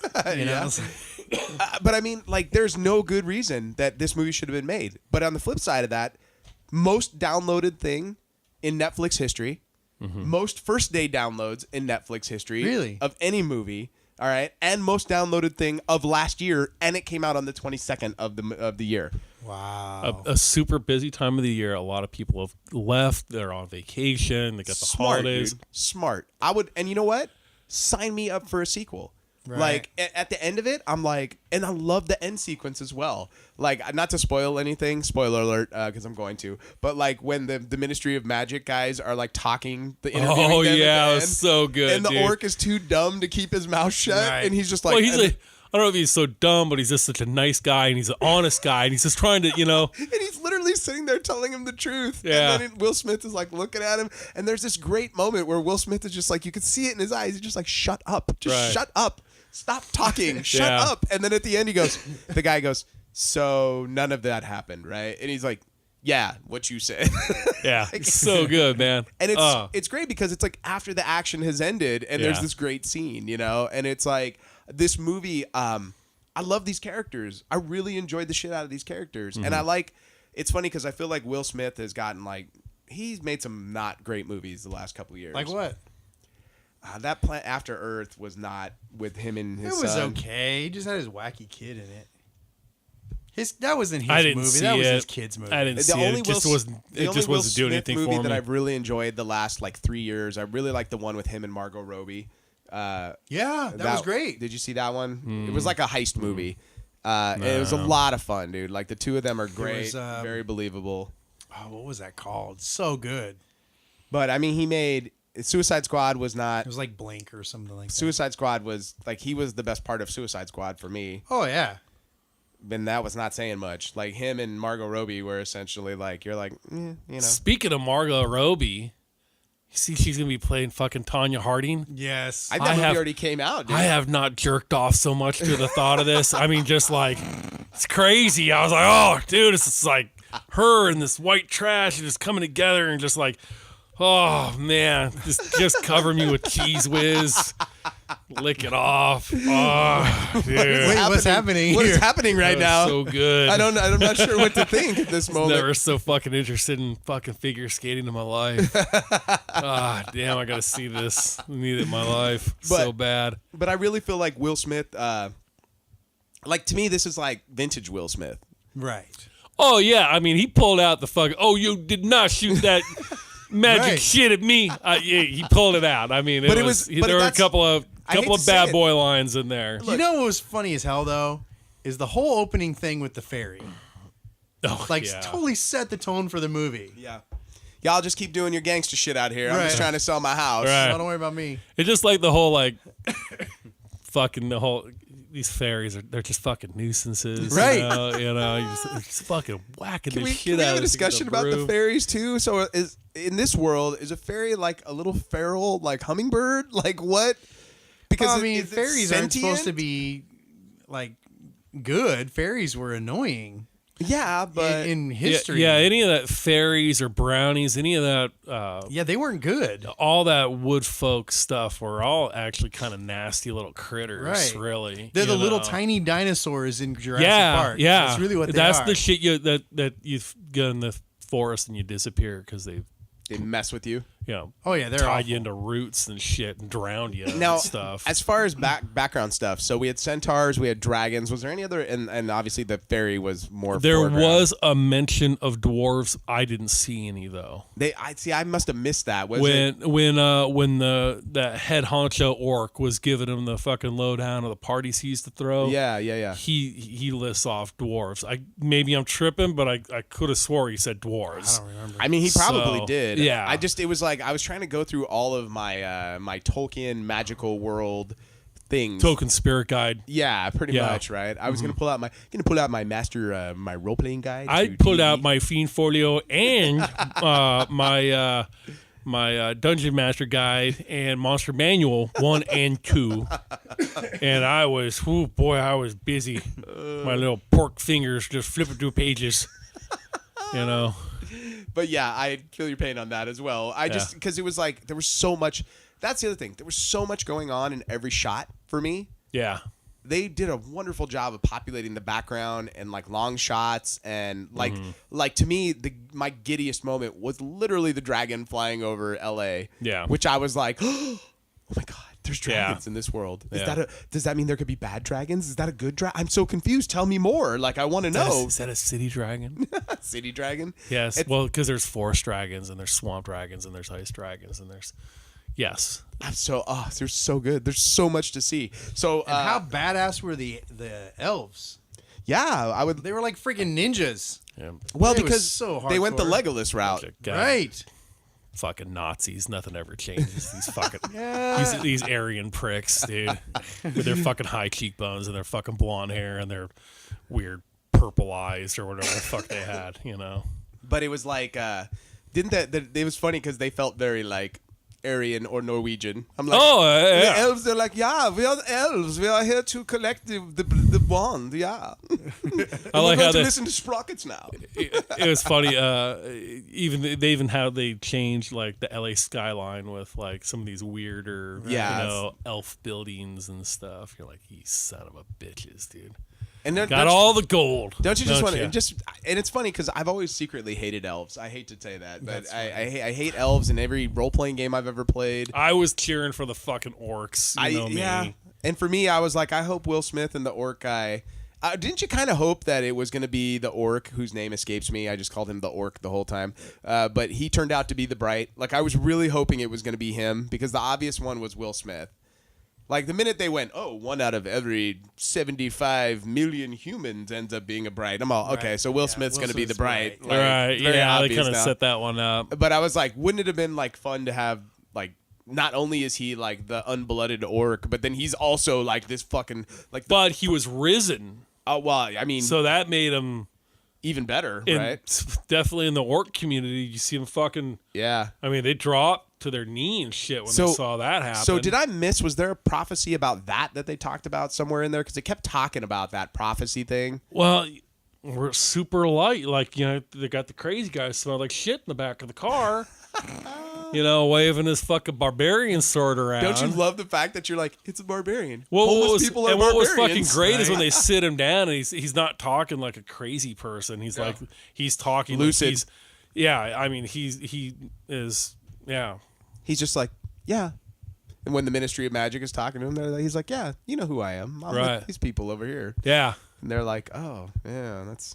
But I mean, like, there's no good reason that this movie should have been made. But on the flip side of that, most downloaded thing in Netflix history, most first day downloads in Netflix history, really, of any movie. All right, and most downloaded thing of last year, and it came out on the 22nd of the year. Wow, a super busy time of the year. A lot of people have left. They're on vacation. They got the holidays. Dude. Smart. I would, and you know what? Sign me up for a sequel. Right. Like, at the end of it, I'm like, and I love the end sequence as well. Like, not to spoil anything, spoiler alert, because I'm going to, but like when the Ministry of Magic guys are like talking, the interviewing them yeah, at the it was so good. and the orc is too dumb to keep his mouth shut, and he's just like, well, I don't know if he's so dumb, but he's just such a nice guy, and he's an honest guy, and he's just trying to, and he's literally sitting there telling him the truth. Yeah. And then Will Smith is like looking at him, and there's this great moment where Will Smith is just like, you can see it in his eyes. He's just like, shut up, just shut up. Stop talking. Shut up. And then at the end, the guy goes, so none of that happened, right? And he's like, yeah, what you said. Yeah. So good, man. And it's great because it's like after the action has ended and there's this great scene, and it's like this movie, I love these characters. I really enjoyed the shit out of these characters. And it's funny because I feel like Will Smith has gotten he's made some not great movies the last couple of years. Like what? That Planet After Earth was not with him and his son. It was okay. He just had his wacky kid in it. That wasn't his I didn't movie. see That was it. his kid's movie. I didn't see it. It just wasn't doing anything for me. The only movie that I've really enjoyed the last 3 years, I really like the one with him and Margot Robbie. Yeah, that was great. Did you see that one? It was like a heist movie. And it was a lot of fun, dude. Like the two of them are great, very believable. Oh, what was that called? So good. But I mean, he made Suicide Squad was not. It was like Blink or something like that. Suicide Squad was he was the best part of Suicide Squad for me. Oh yeah. And that was not saying much. Like him and Margot Robbie were essentially you're like, Speaking of Margot Robbie, you see she's gonna be playing fucking Tanya Harding. Yes. I thought the movie already came out, dude. I have not jerked off so much to the thought of this. I mean, just it's crazy. I was like, oh, dude, it's just like her and this white trash and just coming together and just oh man, just cover me with Cheese Whiz, lick it off. Oh, dude. Wait, what's happening? What is happening right now? So good. I'm not sure what to think at this moment. Never so fucking interested in fucking figure skating in my life. Damn, I gotta see this. I need it in my life so bad. But I really feel like Will Smith. To me, this is like vintage Will Smith. Right. Oh yeah, I mean, he pulled out the fucking. Oh, you did not shoot that. Magic shit at me. Yeah, he pulled it out. I mean, there were a couple of bad boy lines in there. You know what was funny as hell though is the whole opening thing with the fairy. Totally set the tone for the movie. Yeah. Y'all just keep doing your gangster shit out here. I'm just trying to sell my house. Right. Don't worry about me. It's just like the whole fucking the whole. These fairies they're just fucking nuisances, right? You're just fucking whacking the shit out of. Can we have a discussion about the fairies too? So, in this world, is a fairy like a little feral, hummingbird? Like what? Because fairies aren't supposed to be good. Fairies were annoying. Yeah, but in history, any of that fairies or brownies, any of that, they weren't good. All that wood folk stuff were all actually kind of nasty little critters. Right. Really, they're the little tiny dinosaurs in Jurassic Park. Yeah, that's really what they are. That's the shit that you go in the forest and you disappear because they mess with you. Oh yeah, they're tied awful. you into roots and shit and drowned you Now, and stuff. as far as background stuff, so we had centaurs, we had dragons. Was there any other? And obviously the fairy was more. There foreground. was a mention of dwarves. I didn't see any though. I must have missed that. Was when it? when the head honcho orc was giving him the fucking lowdown of the parties he used to throw. Yeah. He lists off dwarves. Maybe I'm tripping, but I could have swore he said dwarves. I don't remember. I mean, he probably So, did. yeah. It was like I was trying to go through all of my my Tolkien magical world things. Token spirit guide. Yeah, pretty Yeah. much, right? I was gonna pull out my master my role playing guide. I to pulled D&D. out my fiend folio and my dungeon master guide and monster manual 1 and 2, and I was busy. My little pork fingers just flipping through pages. But yeah, I feel your pain on that as well. Just because it was like there was so much. That's the other thing. There was so much going on in every shot for me. Yeah. They did a wonderful job of populating the background and like long shots and like to me my giddiest moment was literally the dragon flying over L.A. Yeah. Which I was like, oh my god, there's dragons in this world. Does that mean there could be bad dragons? Is that a good dragon? I'm so confused. Tell me more. Like I want to know. Is that a city dragon? City dragon? Yes. Well, because there's forest dragons and there's swamp dragons and there's ice dragons and there's yes. They're so good. There's so much to see. So And how badass were the elves? yeah, I would. They were like freaking ninjas. Yeah. Well, It was because so they went the hardcore. Legolas route. Right. Fucking Nazis. Nothing ever changes. These fucking these Aryan pricks, dude, with their fucking high cheekbones and their fucking blonde hair and their weird purple eyes or whatever the fuck they had. But it was like, didn't that? It was funny because they felt very like Aryan or Norwegian. I'm like, yeah. The elves. They're like, yeah, we are the elves. We are here to collect the wand. Yeah. I like we're how going to they listen to sprockets now. it was funny. Even how they changed like the LA skyline with like some of these weirder, elf buildings and stuff. You're like, you son of a bitches, dude. And Got all the gold. Don't you just want ya? to and it's funny because I've always secretly hated elves. I hate to say that, but I hate elves in every role playing game I've ever played. I was cheering for the fucking orcs. You know me. And for me, I was like, I hope Will Smith and the orc guy. Didn't you kind of hope that it was going to be the orc whose name escapes me? I just called him the orc the whole time. But he turned out to be the bright. Like I was really hoping it was going to be him because the obvious one was Will Smith. Like, the minute they went, 1 out of every 75 million humans ends up being a bright. I'm all, okay, so Will Smith's going to be the bright. Like, Right, very yeah, they obvious kind of now. set that one up. But I was like, wouldn't it have been, like, fun to have, like, not only is he, like, the unblooded orc, but then he's also, like, this fucking, like... But he was risen. Oh, well, I mean... So that made him... Even better, right? Definitely in the orc community, you see him fucking... Yeah. I mean, they dropped to their knee and shit when they saw that happen. So did I miss, was there a prophecy about that they talked about somewhere in there? Because they kept talking about that prophecy thing. Well, we're super light. Like, they got the crazy guy smell like shit in the back of the car. Waving his fucking barbarian sword around. Don't you love the fact that you're like, it's a barbarian? Well, Homeless people are what was barbarians. fucking great is when they sit him down and he's not talking like a crazy person. He's like, he's talking lucid. Like I mean, he is, yeah. He's just like, yeah. And when the Ministry of Magic is talking to him, he's like, yeah, you know who I am. I'm Right. like these people over here. Yeah. And they're like, oh, yeah, it's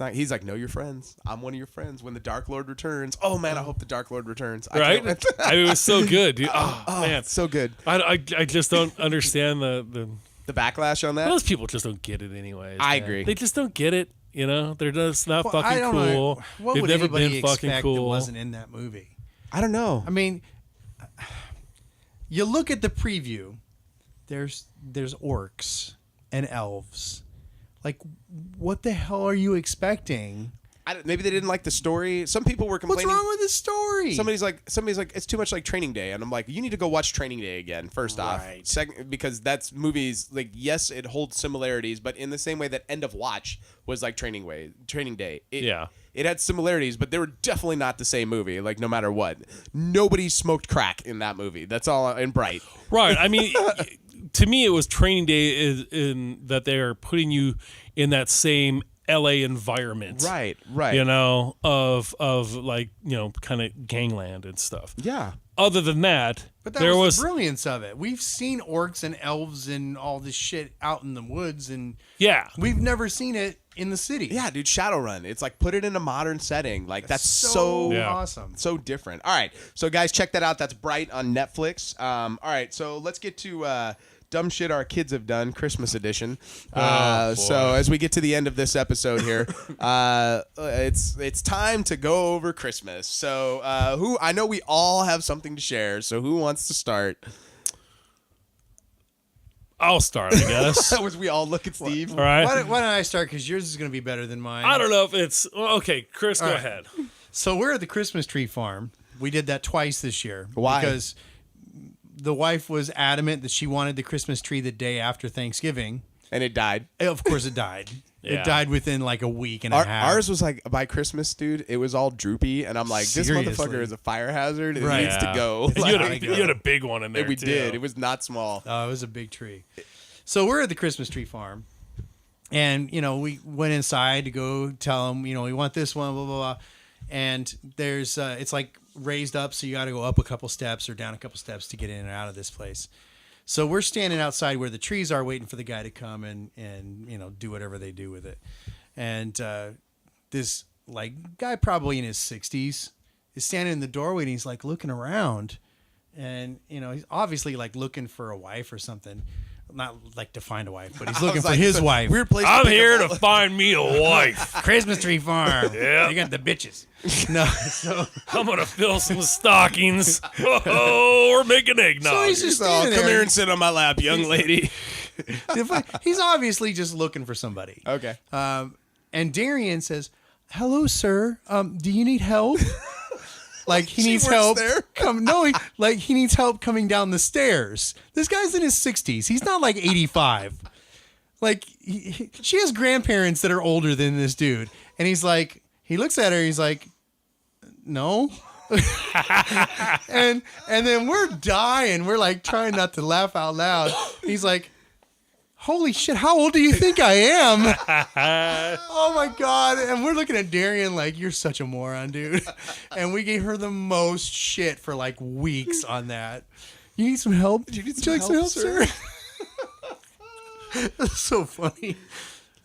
not. He's like, know your friends. I'm one of your friends. When the Dark Lord returns, oh man, I hope the Dark Lord returns. I Right? can't- I mean, it was so good, dude. Oh, man. it's so good. I just don't understand the The backlash on that. those people just don't get it anyways. I man. agree. They just don't get it. They're just not Well, I fucking don't cool. know. What They've would never anybody been fucking expect cool. that wasn't in that movie? I don't know. I mean, you look at the preview. There's orcs and elves. Like, what the hell are you expecting? Maybe they didn't like the story. Some people were What's complaining. wrong with the story? Somebody's like, it's too much like Training Day, and I'm like, you need to go watch Training Day again. First off, Right. second, because that's movies like yes, it holds similarities, but in the same way that End of Watch was like Training Day. It had similarities, but they were definitely not the same movie. Like no matter what, nobody smoked crack in that movie. That's all in Bright. Right. I mean, to me, it was Training Day in that they are putting you in that same LA environment. Right. You know, of like, you know, kind of gangland and stuff. Yeah. Other than that, But that there was was the brilliance of it. We've seen orcs and elves and all this shit out in the woods, and yeah. we've never seen it in the city. Yeah, dude, Shadowrun. It's like put it in a modern setting. Like that's so so Yeah. awesome. so different. All right, so guys, check that out. That's Bright on Netflix. All right, so let's get to Dumb Shit Our Kids Have Done, Christmas edition. So as we get to the end of this episode here, it's time to go over Christmas. So I know we all have something to share. So who wants to start? I'll start, I guess. That was we all look at Steve. All right. Why don't I start? Because yours is going to be better than mine. I don't know if it's well, okay. Chris, go right. ahead. So we're at the Christmas tree farm. We did that twice this year. Why? Because the wife was adamant that she wanted the Christmas tree the day after Thanksgiving. And it died. Of course, it died. Yeah. It died within like a week and a half. Ours was like by Christmas, dude. It was all droopy, and I'm like, this Seriously. motherfucker is a fire hazard. It Right. needs to go. And Like, you had a big one in there. we too. did. It was not small. Oh, it was a big tree. So we're at the Christmas tree farm, and you know we went inside to go tell them, you know, we want this one, blah blah blah. And there's it's like raised up, so you got to go up a couple steps or down a couple steps to get in and out of this place. So we're standing outside where the trees are, waiting for the guy to come and you know do whatever they do with it. And this like guy probably in his 60s is standing in the doorway and he's like looking around, and you know he's obviously like looking for a wife or something. Not like to find a wife, but he's looking for his wife. Weird place. I'm pick here up to find me a wife. Christmas tree farm. Yeah. They got the bitches. No, so I'm gonna fill some stockings. Oh, we're making eggnog. So he's just Oh, standing come there. here and sit on my lap, young lady. He's obviously just looking for somebody. Okay. And Darian says, "Hello, sir. Do you need help?" Like he She needs works help. there? He needs help coming down the stairs. This guy's in his 60s. He's not like 85. Like she has grandparents that are older than this dude, and he's like, he looks at her. He's like, no. and then we're dying. We're like trying not to laugh out loud. He's like, holy shit, how old do you think I am? Oh my God. And we're looking at Darian like, you're such a moron, dude. And we gave her the most shit for like weeks on that. You need some help? You need Would some you like help, some help, sir? That's so funny.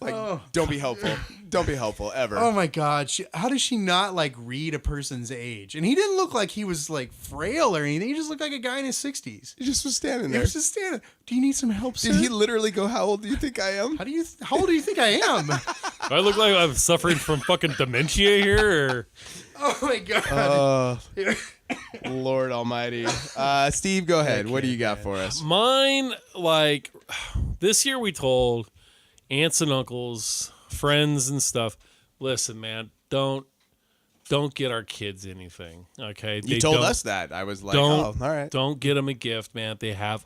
Like, don't be helpful. Don't be helpful ever. Oh my God. How does she not like read a person's age? And he didn't look like he was like frail or anything. He just looked like a guy in his 60s. He just was standing He there. was just standing. Do you need some help, sir? Did he literally go, how old do you think I am? How old do you think I am? Do I look like I'm suffering from fucking dementia here? Or? Oh my God. Lord almighty. Steve, go ahead. What do you got for us? Mine, like, this year we told aunts and uncles, friends and stuff, listen, man, don't get our kids anything, okay? You told us that. I was like, Don't, oh, all right. Don't get them a gift, man. They have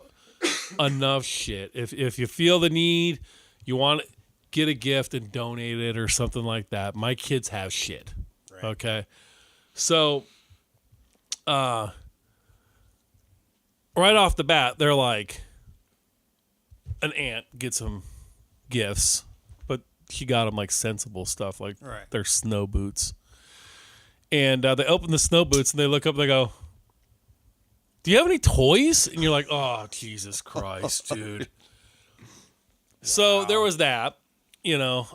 enough shit. If you feel the need, you want to get a gift and donate it or something like that. My kids have shit, okay? So, right off the bat, they're like, an aunt gets them gifts, but she got them like sensible stuff, like their snow boots. And they open the snow boots and they look up and they go, do you have any toys? And you're like, oh, Jesus Christ, dude. So there was that, you know,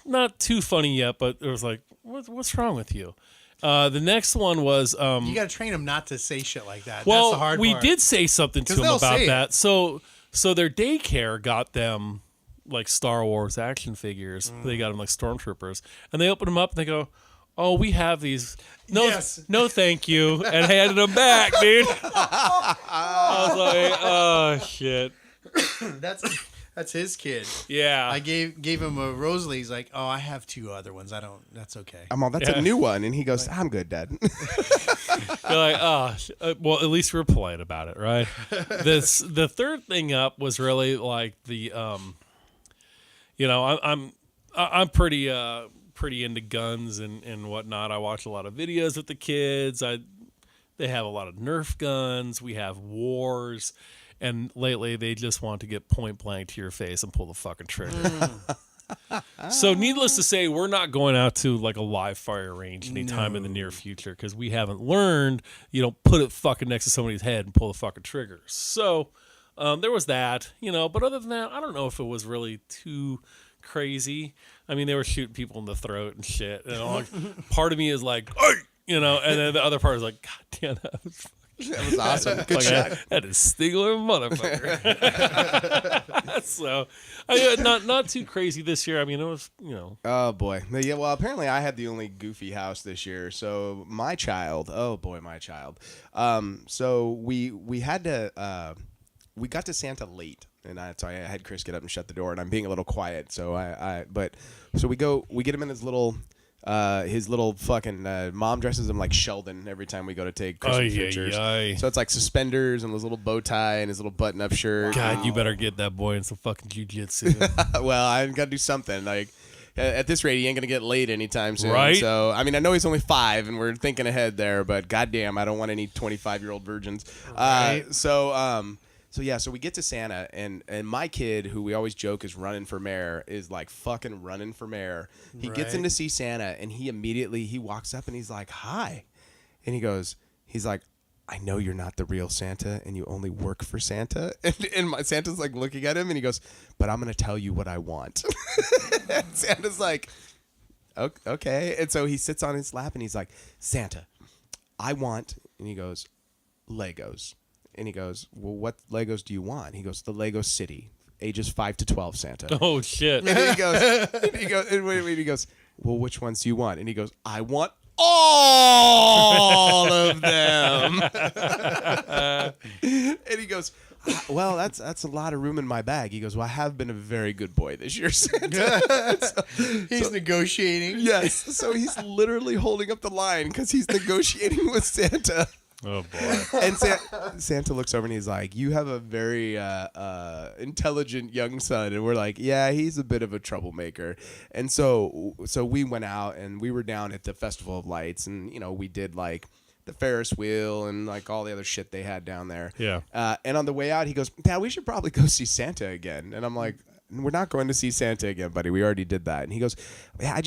not too funny yet, but it was like, what's wrong with you? The next one was You got to train them not to say shit like that. well, That's the hard we part. did say something to 'Cause them they'll about say that. it. So their daycare got them like Star Wars action figures. They got them like stormtroopers, and they opened them up and they go, "Oh, we have these. No, Yes. no, thank you," and handed them back, dude. I was like, "Oh shit." That's his kid. Yeah. I gave him a Rosalie. He's like, oh, I have two other ones. I don't. That's okay. I'm all, that's a new one. And he goes, I'm good, Dad. You're like, oh, well, at least we're polite about it, right? The third thing up was really like the, you know, I'm pretty into guns and whatnot. I watch a lot of videos with the kids. They have a lot of Nerf guns. We have wars. And lately, they just want to get point blank to your face and pull the fucking trigger. So needless to say, we're not going out to like a live fire range anytime in the near future because we haven't learned you don't put it fucking next to somebody's head and pull the fucking trigger. So there was that, but other than that, I don't know if it was really too crazy. I mean, they were shooting people in the throat and shit. Part of me is like, hey! And then the other part is like, God damn, that was awesome. Good shot. That is Stigler motherfucker. So, not too crazy this year. I mean, it was, Oh boy. Yeah. Well, apparently I had the only goofy house this year. So my child. Oh boy, my child. So we had to. We got to Santa late, and so I had Chris get up and shut the door, and I'm being a little quiet. So so we get him in his little fucking mom dresses him like Sheldon every time we go to take Christmas pictures. So it's like suspenders and his little bow tie and his little button-up shirt. God, you better get that boy in some fucking jujitsu. Well, I've got to do something. Like at this rate, he ain't gonna get laid anytime soon. Right? So I mean, I know he's only 5, and we're thinking ahead there. But goddamn, I don't want any 25-year-old virgins. Right. So we get to Santa, and my kid, who we always joke is running for mayor, is like fucking running for mayor. He gets in to see Santa, and he walks up and he's like, "Hi," and he's like, "I know you're not the real Santa, and you only work for Santa." And my Santa's like looking at him, and he goes, "But I'm gonna tell you what I want." And Santa's like, "Okay," and so he sits on his lap, and he's like, "Santa, I want," and he goes, "Legos." And he goes, "Well, what Legos do you want?" He goes, "The Lego City, ages 5 to 12, Santa." Oh shit! And he goes, "Well, which ones do you want?" And he goes, "I want all of them." And he goes, "Well, that's a lot of room in my bag." He goes, "Well, I have been a very good boy this year, Santa." He's negotiating. Yes. So he's literally holding up the line because he's negotiating with Santa. Oh boy! And Santa looks over and he's like, "You have a very intelligent young son," and we're like, "Yeah, he's a bit of a troublemaker." And so we went out and we were down at the Festival of Lights, and we did like the Ferris wheel and like all the other shit they had down there. Yeah. And on the way out, he goes, "Dad, we should probably go see Santa again." And I'm like, "We're not going to see Santa again, buddy. We already did that." And he goes, "Yeah,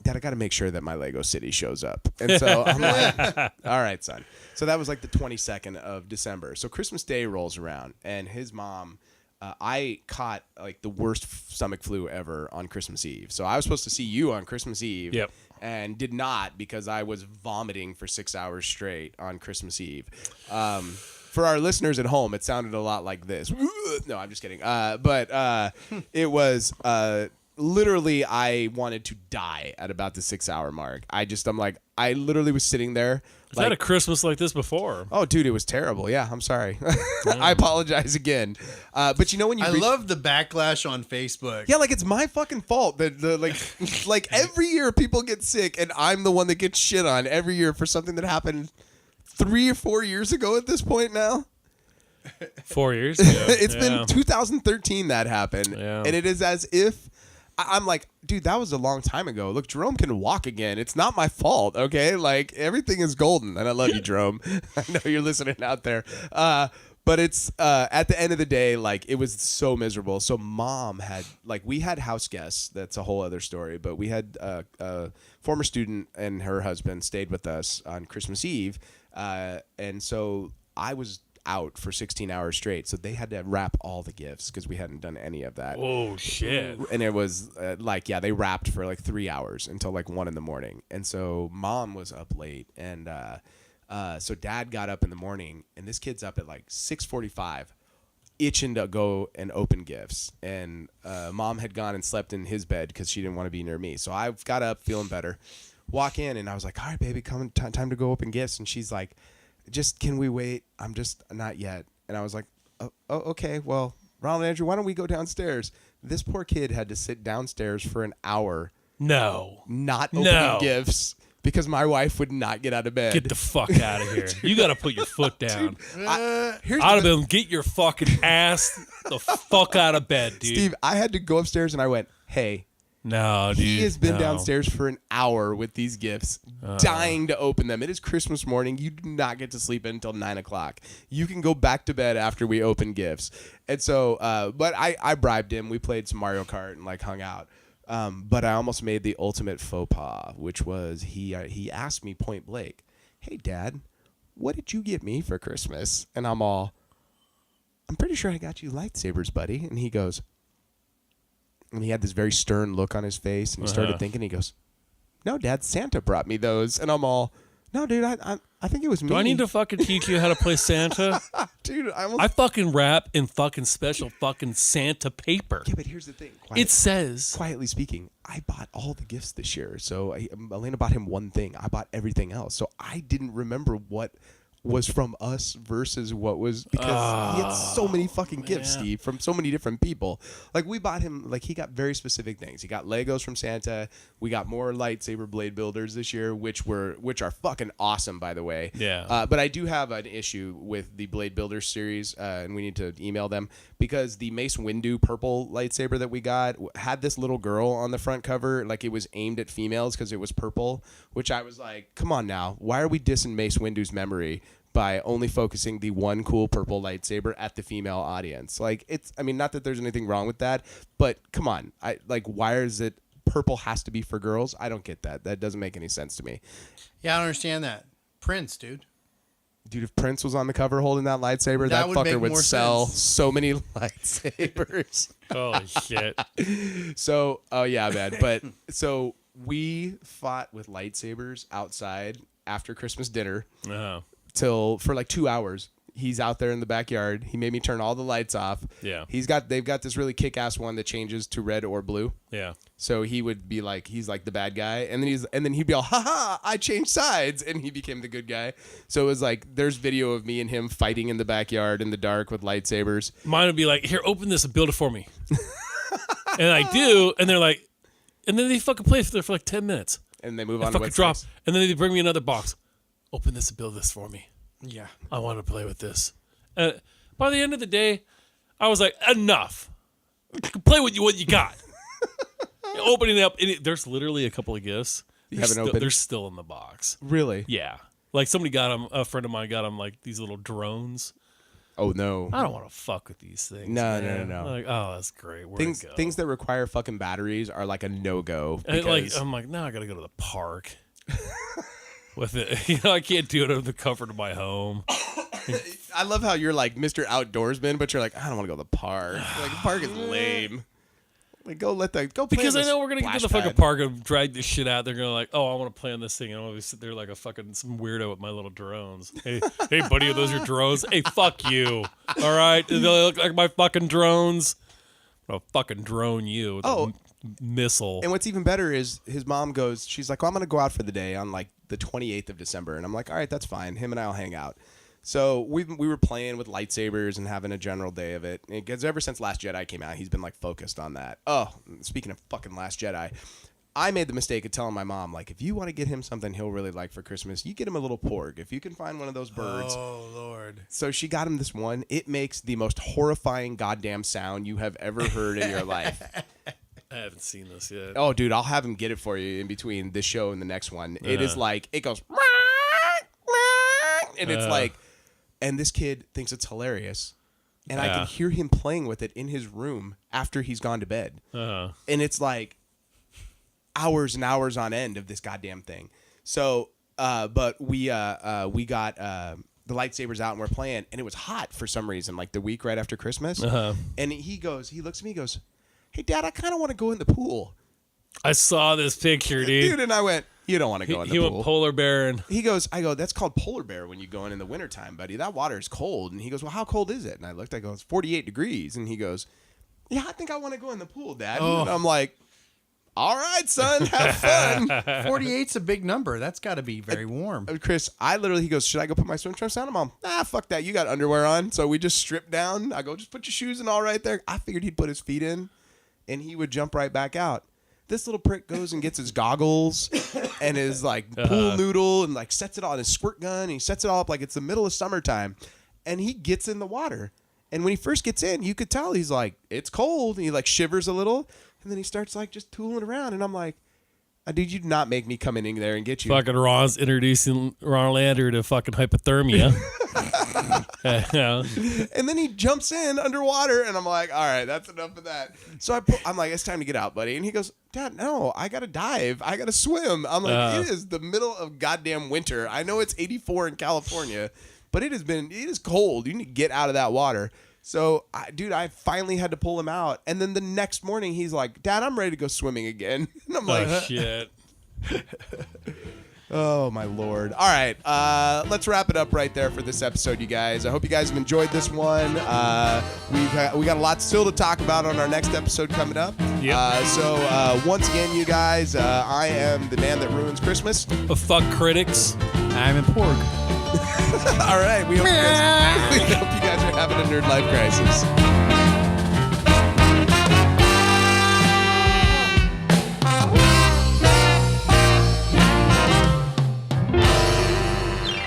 Dad, I got to make sure that my Lego City shows up." And so I'm like, "All right, son." So that was like the 22nd of December. So Christmas Day rolls around, and his mom, I caught like the worst stomach flu ever on Christmas Eve. So I was supposed to see you on Christmas Eve. Yep. And did not because I was vomiting for 6 hours straight on Christmas Eve. For our listeners at home, it sounded a lot like this. No, I'm just kidding. But it was... literally, I wanted to die at about the 6 hour mark. I literally was sitting there. I've had a Christmas like this before. Oh, dude, it was terrible. Yeah, I'm sorry. I apologize again. But when you I love the backlash on Facebook. yeah, like it's my fucking fault that like every year people get sick and I'm the one that gets shit on every year for something that happened 3 or 4 years ago at this point now. 4 years ago. It's been 2013 that happened. Yeah. And it is as if I'm like, dude, that was a long time ago. Look, Jerome can walk again. It's not my fault, okay? Like, everything is golden. And I love you, Jerome. I know you're listening out there. But it's, at the end of the day, like, it was so miserable. So Mom had, like, we had house guests. That's a whole other story. But we had a former student and her husband stayed with us on Christmas Eve. And so I was out for 16 hours straight, so they had to wrap all the gifts because we hadn't done any of that. Oh shit! And it was they wrapped for like 3 hours until like 1 a.m. And so Mom was up late, and so Dad got up in the morning, and this kid's up at like 6:45, itching to go and open gifts. And Mom had gone and slept in his bed because she didn't want to be near me. So I got up feeling better, walk in, and I was like, "All right, baby, come time to go open gifts." And she's like, "Can we wait? I'm just not yet." And I was like, oh, okay, well, Ronald and Andrew, why don't we go downstairs? This poor kid had to sit downstairs for an hour. No. Not opening gifts because my wife would not get out of bed. Get the fuck out of here. You got to put your foot down. Dude, I'd have been, get your fucking ass the fuck out of bed, dude. Steve, I had to go upstairs and I went, "Hey, no, dude. He has been downstairs for an hour with these gifts, dying to open them. It is Christmas morning. You do not get to sleep until 9 o'clock. You can go back to bed after we open gifts." And so, but I bribed him. We played some Mario Kart and like hung out. But I almost made the ultimate faux pas, which was he asked me point blank, "Hey, Dad, what did you get me for Christmas?" And I'm pretty sure I got you lightsabers, buddy. And he goes, and he had this very stern look on his face, and he started thinking. He goes, "No, Dad, Santa brought me those." And I'm all, "No, dude, I think it was me." Do I need to fucking teach you how to play Santa? Dude, I fucking wrap in fucking special fucking Santa paper. Yeah, but here's the thing. It says, quietly speaking, I bought all the gifts this year. So Elena bought him one thing. I bought everything else. So I didn't remember what was from us versus what was, because he had so many fucking gifts, Steve, from so many different people. Like, we bought him, like, he got very specific things. He got Legos from Santa. We got more lightsaber blade builders this year, which are fucking awesome, by the way. Yeah. But I do have an issue with the blade builder series, and we need to email them, because the Mace Windu purple lightsaber that we got had this little girl on the front cover. Like, it was aimed at females because it was purple, which I was like, come on now. Why are we dissing Mace Windu's memory by only focusing the one cool purple lightsaber at the female audience? Like, not that there's anything wrong with that, but come on. Why is it purple has to be for girls? I don't get that. That doesn't make any sense to me. Yeah, I don't understand that. Prince, dude. Dude, if Prince was on the cover holding that lightsaber, that fucker would sell so many lightsabers. holy shit. So, oh yeah, man. But so we fought with lightsabers outside after Christmas dinner for like 2 hours. He's out there in the backyard. He made me turn all the lights off. Yeah. They've got this really kick-ass one that changes to red or blue. Yeah. So he would be like, he's like the bad guy, and then he'd be all, "Ha ha, I changed sides," and he became the good guy. So it was like, there's video of me and him fighting in the backyard in the dark with lightsabers. Mine would be like, "Here, open this and build it for me." And I do, and they're like, and then they fucking play there for like 10 minutes. And they move on to fucking what's drop, next. and then they bring me another box. Open this and build this for me. Yeah. I want to play with this. By the end of the day, I was like, enough. Play with what you got. Opening it up, and there's literally a couple of gifts. You haven't opened? They're still in the box. Really? Yeah. Like somebody got them, a friend of mine got them like these little drones. Oh, no. I don't want to fuck with these things. No. Like, oh, that's great. Things that require fucking batteries are like a no-go. I'm like, now I got to go to the park with it. I can't do it under the comfort of my home. I love how you're like Mr. Outdoorsman, but you're like, I don't want to go to the park. Like, the park is lame. Like, go play because I know we're gonna get to the fucking pad. park and drag this shit out. They're gonna like, oh, I want to play on this thing, and I'll always sit there like a fucking some weirdo with my little drones. Hey, buddy, are those your drones? Hey, fuck you. All right, do they look like my fucking drones? I'll fucking drone you with a missile. And what's even better is his mom goes, she's like, well, I'm gonna go out for the day on like the 28th of December, and I'm like, all right, that's fine. Him and I'll hang out. So we were playing with lightsabers and having a general day of it. Because ever since Last Jedi came out, he's been like focused on that. Oh, speaking of fucking Last Jedi, I made the mistake of telling my mom, like, if you want to get him something he'll really like for Christmas, you get him a little porg. If you can find one of those birds. Oh, Lord. So she got him this one. It makes the most horrifying goddamn sound you have ever heard in your life. I haven't seen this yet. Oh, dude, I'll have him get it for you in between this show and the next one. It is like, it goes, and it's like, and this kid thinks it's hilarious. And I can hear him playing with it in his room after he's gone to bed. And it's like hours and hours on end of this goddamn thing. So, but we got the lightsabers out and we're playing, and it was hot for some reason, like the week right after Christmas. And he looks at me, he goes, "Hey, Dad, I kind of want to go in the pool." I saw this picture, dude. And I went, "You don't want to go in the pool." pool." He went polar bear. And I go, "That's called polar bear when you go in the wintertime, buddy. That water is cold." And he goes, "Well, how cold is it?" And I looked, I go, "It's 48 degrees." And he goes, "Yeah, I think I want to go in the pool, Dad." And I'm like, all right, son, have fun. 48's a big number. That's got to be very warm. Chris, he goes, "Should I go put my swim trunks on?" I'm all, fuck that. You got underwear on. So we just stripped down. I go, "Just put your shoes in all right there." I figured he'd put his feet in and he would jump right back out. This little prick goes and gets his goggles and his like pool noodle and like sets it on his squirt gun. And he sets it all up like it's the middle of summertime, and he gets in the water. And when he first gets in, you could tell he's like, it's cold. And he like shivers a little, and then he starts like just tooling around. And I'm like, dude, you did not make me come in there and get you. fucking Ron's introducing Ron Lander to fucking hypothermia. Yeah. And then he jumps in underwater, and I'm like, all right, that's enough of that. So I'm like, it's time to get out, buddy. And he goes, Dad, no, I got to dive. I got to swim. I'm like, it is the middle of goddamn winter. I know it's 84 in California, but it is cold. You need to get out of that water. So, I finally had to pull him out. And then the next morning, he's like, Dad, I'm ready to go swimming again. And I'm like, Shit. oh, my Lord. All right. Let's wrap it up right there for this episode, you guys. I hope you guys have enjoyed this one. We got a lot still to talk about on our next episode coming up. Yep. So, once again, you guys, I am the man that ruins Christmas. Fuck critics. I'm in pork. All right. We hope you guys are having a nerd life crisis.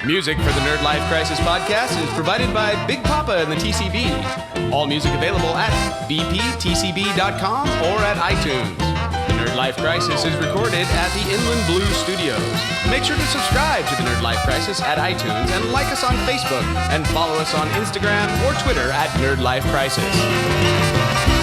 Music for the Nerdlife Crisis podcast is provided by Big Papa and the TCB. All music available at bptcb.com or at iTunes. The Nerdlife Crisis is recorded at the Inland Blue Studios. Make sure to subscribe to the Nerdlife Crisis at iTunes and like us on Facebook and follow us on Instagram or Twitter at Nerdlife Crisis.